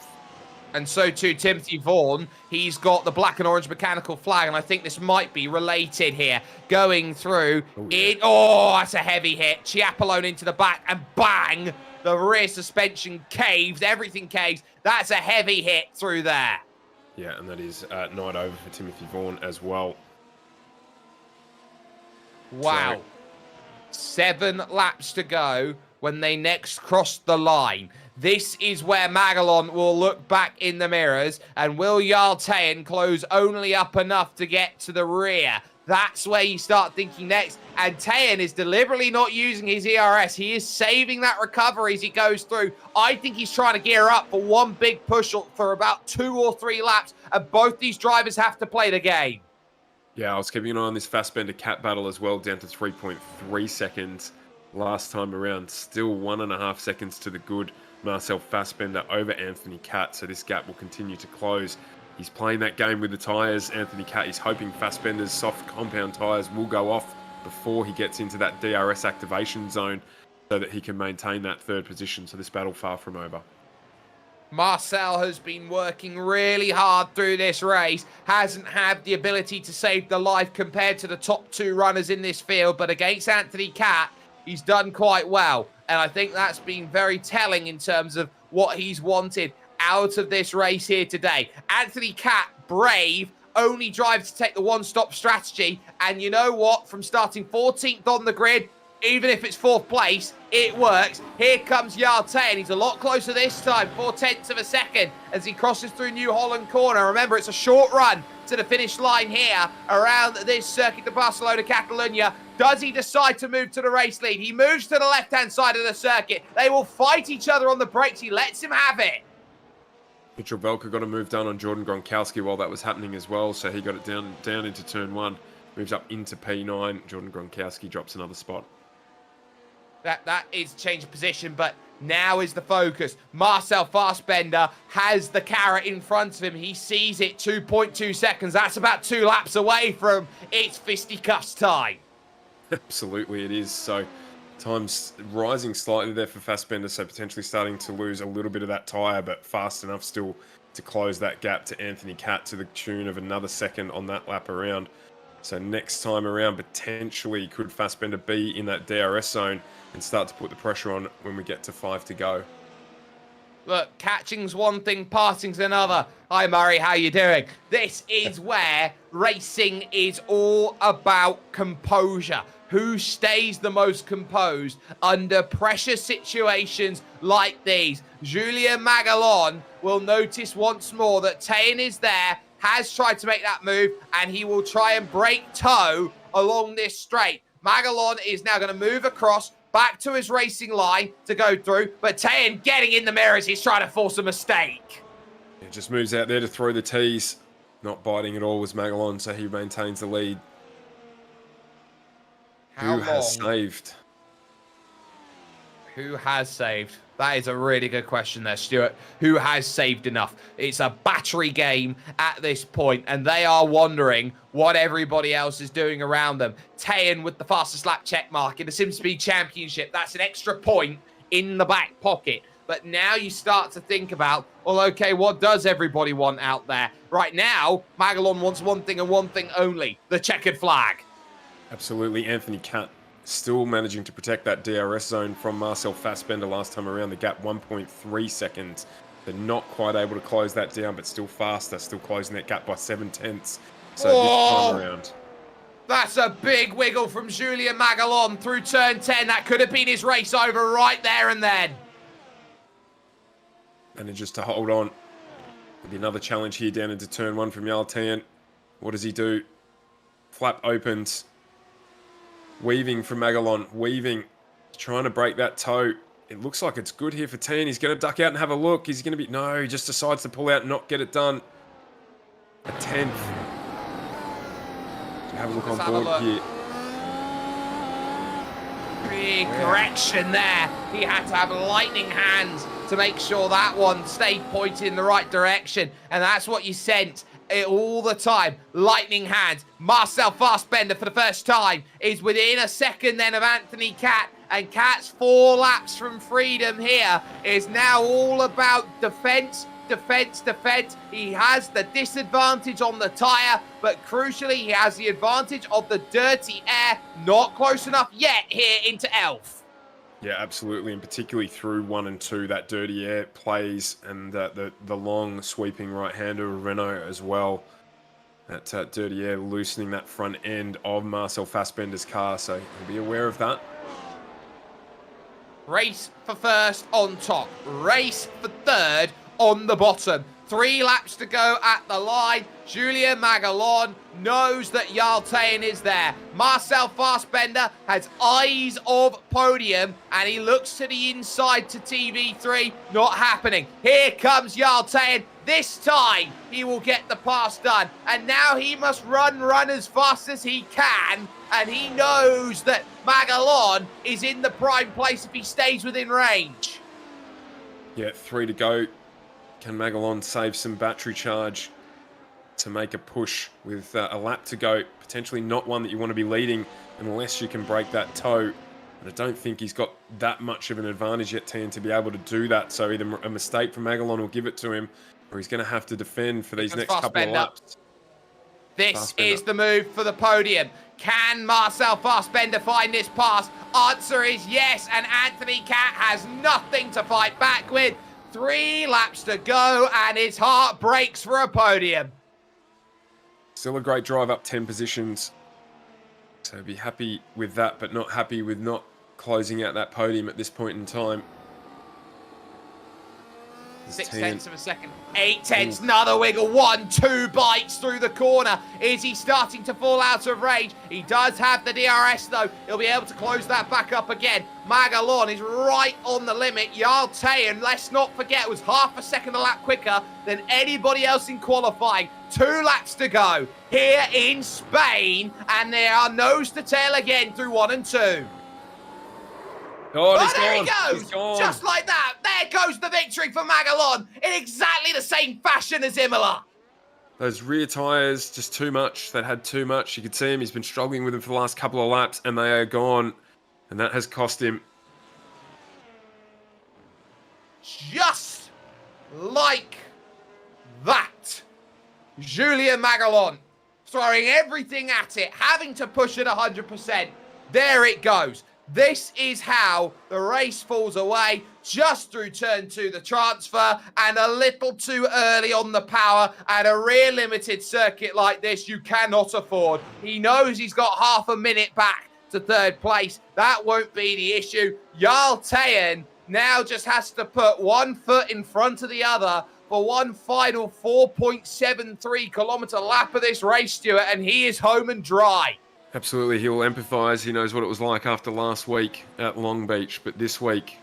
And so too Timothy Vaughan. He's got the black and orange mechanical flag, and I think this might be related here. Going through it. Oh, that's a heavy hit. Chiappellone into the back, and bang! The rear suspension caves. Everything caves. That's a heavy hit through there. Yeah, and that is night over for Timothy Vaughan as well. Wow. So 7 laps to go when they next cross the line. This is where Magalon will look back in the mirrors, and will Jarl Teyen close only up enough to get to the rear? That's where you start thinking next. And Teyen is deliberately not using his ERS. He is saving that recovery as he goes through. I think he's trying to gear up for one big push for about 2 or 3 laps, and both these drivers have to play the game. Yeah, I was keeping an eye on this Fassbender Cat battle as well, down to 3.3 seconds last time around. Still 1.5 seconds to the good Marcel Fassbender over Anthony Cat, so this gap will continue to close. He's playing that game with the tyres. Anthony Cat is hoping Fassbender's soft compound tyres will go off before he gets into that DRS activation zone so that he can maintain that third position. So this battle far from over. Marcel has been working really hard through this race, hasn't had the ability to save the life compared to the top two runners in this field, but against Anthony Cat, he's done quite well. And I think that's been very telling in terms of what he's wanted out of this race here today. Anthony Cat, brave, only drives to take the one-stop strategy. And you know what? From starting 14th on the grid, even if it's 4th place, it works. Here comes Yarte, and he's a lot closer this time, 0.4 of a second as he crosses through New Holland Corner. Remember, it's a short run to the finish line here around this circuit, the Barcelona, Catalunya. Does he decide to move to the race lead? He moves to the left-hand side of the circuit. They will fight each other on the brakes. He lets him have it. Mitchell Velker got a move done on Jordan Gronkowski while that was happening as well, so he got it down into turn 1, moves up into P9. Jordan Gronkowski drops another spot. That is change of position, but now is the focus. Marcel Fassbender has the carrot in front of him. He sees it, 2.2 seconds. That's about 2 laps away from its fisticuffs time. Absolutely it is. So time's rising slightly there for Fassbender, so potentially starting to lose a little bit of that tyre, but fast enough still to close that gap to Anthony Cat to the tune of another second on that lap around. So next time around, potentially could Fassbender be in that DRS zone and start to put the pressure on when we get to 5 to go. Look, catching's one thing, passing's another. Hi, Murray, how you doing? This is where racing is all about composure. Who stays the most composed under pressure situations like these? Julien Magalon will notice once more that Tayan is there, has tried to make that move, and he will try and break toe along this straight. Magalon is now going to move across back to his racing line to go through, but Tayan getting in the mirrors. He's trying to force a mistake. It just moves out there to throw the tees. Not biting at all was Magalon, so he maintains the lead. Who has saved? Who has saved? That is a really good question there, Stuart. Who has saved enough? It's a battery game at this point, and they are wondering what everybody else is doing around them. Tayan with the fastest lap check mark in the SimSpeed Championship. That's an extra point in the back pocket. But now you start to think about, well, okay, what does everybody want out there? Right now, Magalon wants one thing and one thing only, the checkered flag. Absolutely. Anthony Cat still managing to protect that DRS zone from Marcel Fassbender last time around. The gap 1.3 seconds. They're not quite able to close that down, but still faster, still closing that gap by 0.7. So this time around. That's a big wiggle from Julien Magalon through turn 10. That could have been his race over right there and then. Manages to hold on. There'll be another challenge here down into turn 1 from Yaltan. What does he do? Flap opens. Weaving from Magalon. Weaving. Trying to break that toe. It looks like it's good here for Tayan. He's going to duck out and have a look. He's going to be... No, he just decides to pull out and not get it done. A 10th. Have a look on board here. Big correction there. He had to have lightning hands to make sure that one stayed pointed in the right direction. And that's what you sense all the time. Lightning hands. Marcel Fassbender for the first time is within a second then of Anthony Cat. And Cat's 4 laps from freedom here is now all about defense, defense, defense. He has the disadvantage on the tyre, but crucially, he has the advantage of the dirty air. Not close enough yet here into Elf. Yeah, absolutely, and particularly through 1 and 2, that dirty air plays, and the long sweeping right-hander of Renault as well. That dirty air loosening that front end of Marcel Fassbender's car, so he'll be aware of that. Race for first on top. Race for third on the bottom. 3 laps to go at the line. Julian Magalon knows that Yaltain is there. Marcel Fassbender has eyes of podium, and he looks to the inside to TV3. Not happening. Here comes Yaltain. This time, he will get the pass done. And now he must run as fast as he can. And he knows that Magalon is in the prime place if he stays within range. Yeah, 3 to go. Can Magalon save some battery charge to make a push with a lap to go? Potentially not one that you want to be leading unless you can break that toe. And I don't think he's got that much of an advantage yet, Tian, to be able to do that. So either a mistake from Magalon will give it to him, or he's going to have to defend for these next couple of laps. This is the move for the podium. Can Marcel Fassbender find this pass? Answer is yes, and Anthony Cat has nothing to fight back with. 3 laps to go, and his heart breaks for a podium. Still a great drive up 10 positions. So be happy with that, but not happy with not closing out that podium at this point in time. 6 tenths of a second. 8 tenths, another wiggle. 1, 2 bites through the corner. Is he starting to fall out of range? He does have the DRS though. He'll be able to close that back up again. Magalon is right on the limit. Yaltain, let's not forget, was half a second a lap quicker than anybody else in qualifying. 2 laps to go here in Spain, and they are nose to tail again through 1 and 2. Oh, there he goes! Just like that, there goes the victory for Magalon in exactly the same fashion as Imola. Those rear tyres, just too much. That had too much. You could see him. He's been struggling with them for the last couple of laps, and they are gone. And that has cost him. Just like that. Julian Magalon throwing everything at it, having to push it 100%. There it goes. This is how the race falls away, just through turn 2, the transfer, and a little too early on the power. At a rear limited circuit like this, you cannot afford. He knows he's got half a minute back to 3rd place. That won't be the issue. Yaltain now just has to put 1 foot in front of the other for one final 4.73 kilometer lap of this race, Stuart, and he is home and dry. Absolutely, he will empathise. He knows what it was like after last week at Long Beach, but this week,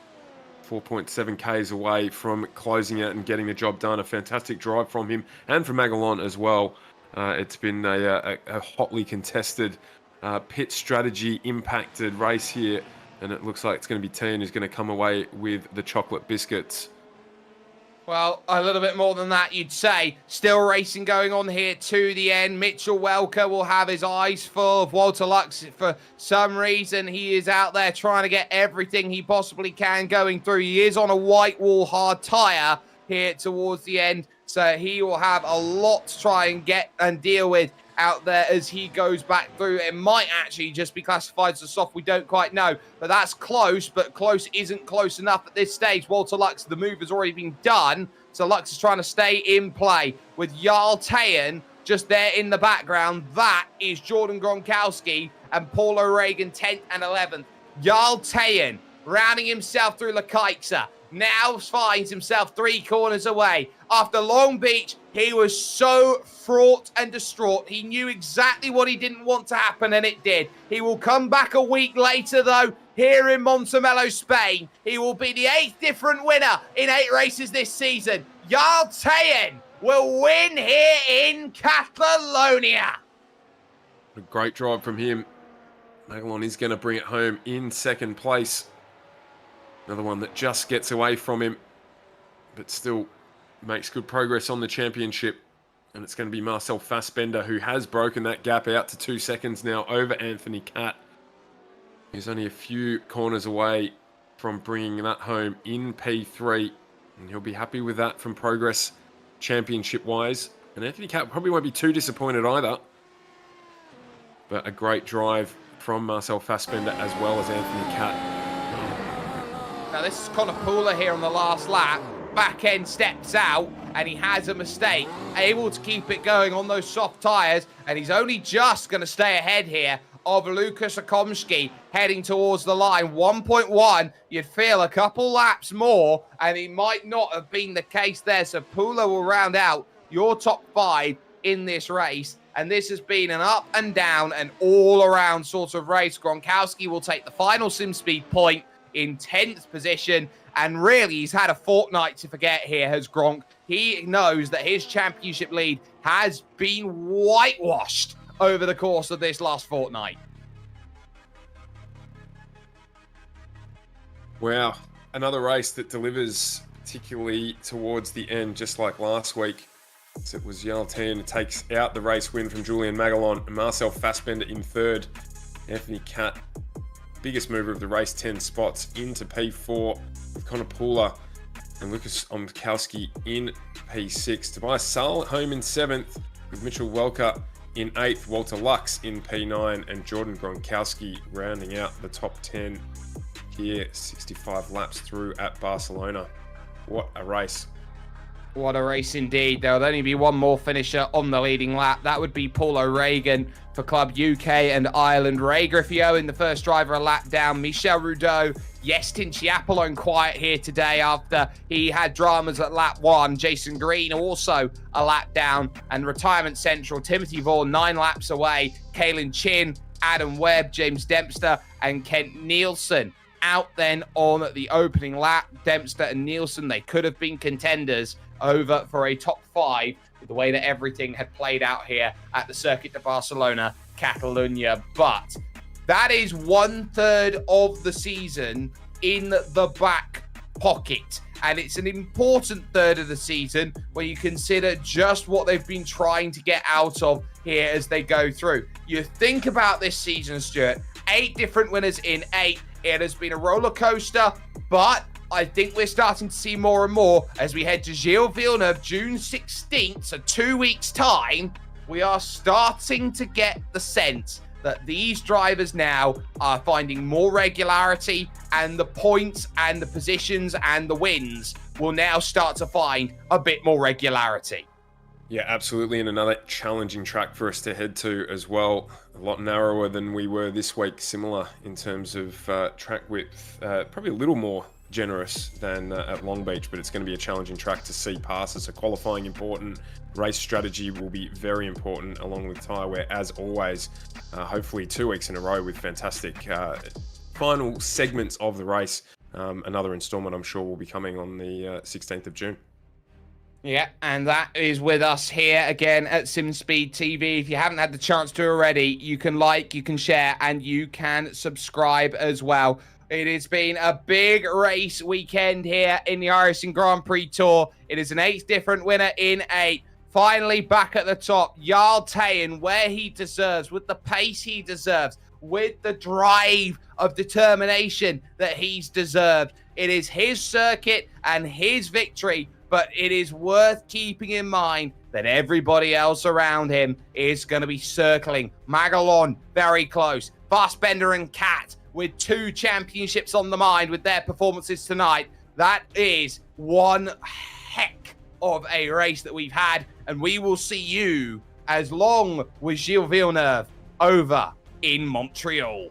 4.7 Ks away from closing out and getting the job done. A fantastic drive from him and from Magalon as well. It's been a hotly contested, pit strategy impacted race here, and it looks like it's going to be Tian who's going to come away with the chocolate biscuits. Well, a little bit more than that, you'd say. Still racing going on here to the end. Mitchell Welker will have his eyes full of Walter Lux. For some reason, he is out there trying to get everything he possibly can going through. He is on a white wall hard tyre here towards the end, so he will have a lot to try and get and deal with out there as he goes back through. It might actually just be classified as a soft, we don't quite know, but that's close, but close isn't close enough at this stage. Walter Lux, the move has already been done, so Lux is trying to stay in play with Yaltain just there in the background. That is Jordan Gronkowski and Paul O'Regan 10th and 11th. Yaltain rounding himself through Lekaitsa. Now finds himself 3 corners away. After Long Beach, he was so fraught and distraught. He knew exactly what he didn't want to happen, and it did. He will come back a week later, though, here in Montemelo, Spain. He will be the 8th different winner in 8 races this season. Yaltain will win here in Catalonia. A great drive from him. Magalon is going to bring it home in 2nd place. Another one that just gets away from him, but still makes good progress on the championship. And it's going to be Marcel Fassbender who has broken that gap out to 2 seconds now over Anthony Cat. He's only a few corners away from bringing that home in P3. And he'll be happy with that from progress championship-wise. And Anthony Cat probably won't be too disappointed either. But a great drive from Marcel Fassbender as well as Anthony Cat. Now this is Connor Pooler here on the last lap. Back end steps out and he has a mistake. Able to keep it going on those soft tyres, and he's only just going to stay ahead here of Lukas Okomski heading towards the line. 1.1, you'd feel a couple laps more, and it might not have been the case there. So Pooler will round out your top 5 in this race. And this has been an up and down and all-around sort of race. Gronkowski will take the final SimSpeed point in 10th position. And really, he's had a fortnight to forget here, has Gronk. He knows that his championship lead has been whitewashed over the course of this last fortnight. Wow, another race that delivers, particularly towards the end, just like last week. So it was Yaltin who takes out the race win from Julian Magalon and Marcel Fassbender in third. Anthony Catt, biggest mover of the race, 10 spots into P4 with Connor Pooler and Lucas Omkowski in P6. Tobias Saul at home in 7th with Mitchell Welker in 8th, Walter Lux in P9 and Jordan Gronkowski rounding out the top 10 here, 65 laps through at Barcelona. What a race. What a race indeed. There would only be one more finisher on the leading lap. That would be Paul O'Regan for Club UK and Ireland. Ray Griffio in the first driver a lap down. Michel Rudeau, Yestin Chiapolone quiet here today after he had dramas at lap 1. Jason Green also a lap down. And Retirement Central, Timothy Vaughan 9 laps away. Kaylin Chin, Adam Webb, James Dempster and Kent Nielsen out then on the opening lap. Dempster and Nielsen, they could have been contenders over for a top 5 with the way that everything had played out here at the Circuit de Barcelona, Catalunya. But that is 1/3 of the season in the back pocket. And it's an important third of the season when you consider just what they've been trying to get out of here as they go through. You think about this season, Stuart, 8 different winners in 8. It has been a roller coaster, but I think we're starting to see more and more as we head to Gilles Villeneuve, June 16th, so 2 weeks' time. We are starting to get the sense that these drivers now are finding more regularity, and the points and the positions and the wins will now start to find a bit more regularity. Yeah, absolutely. And another challenging track for us to head to as well. A lot narrower than we were this week, similar in terms of track width, probably a little more generous than at Long Beach, but it's going to be a challenging track to see past. So qualifying important, race strategy will be very important along with tyre wear as always. Hopefully 2 weeks in a row with fantastic final segments of the race. Another installment I'm sure will be coming on the 16th of June. Yeah, and that is with us here again at SimSpeed TV. If you haven't had the chance to already, you can like, you can share, and you can subscribe as well. It has been a big race weekend here in the iRacing Grand Prix Tour. It is an 8th different winner in 8. Finally back at the top, Jarl Tayen, where he deserves, with the pace he deserves, with the drive of determination that he's deserved. It is his circuit and his victory, but it is worth keeping in mind that everybody else around him is going to be circling. Magalon, very close. Fassbender and Catt with 2 championships on the mind with their performances tonight. That is one heck of a race that we've had, and we will see you as long with Gilles Villeneuve over in Montreal.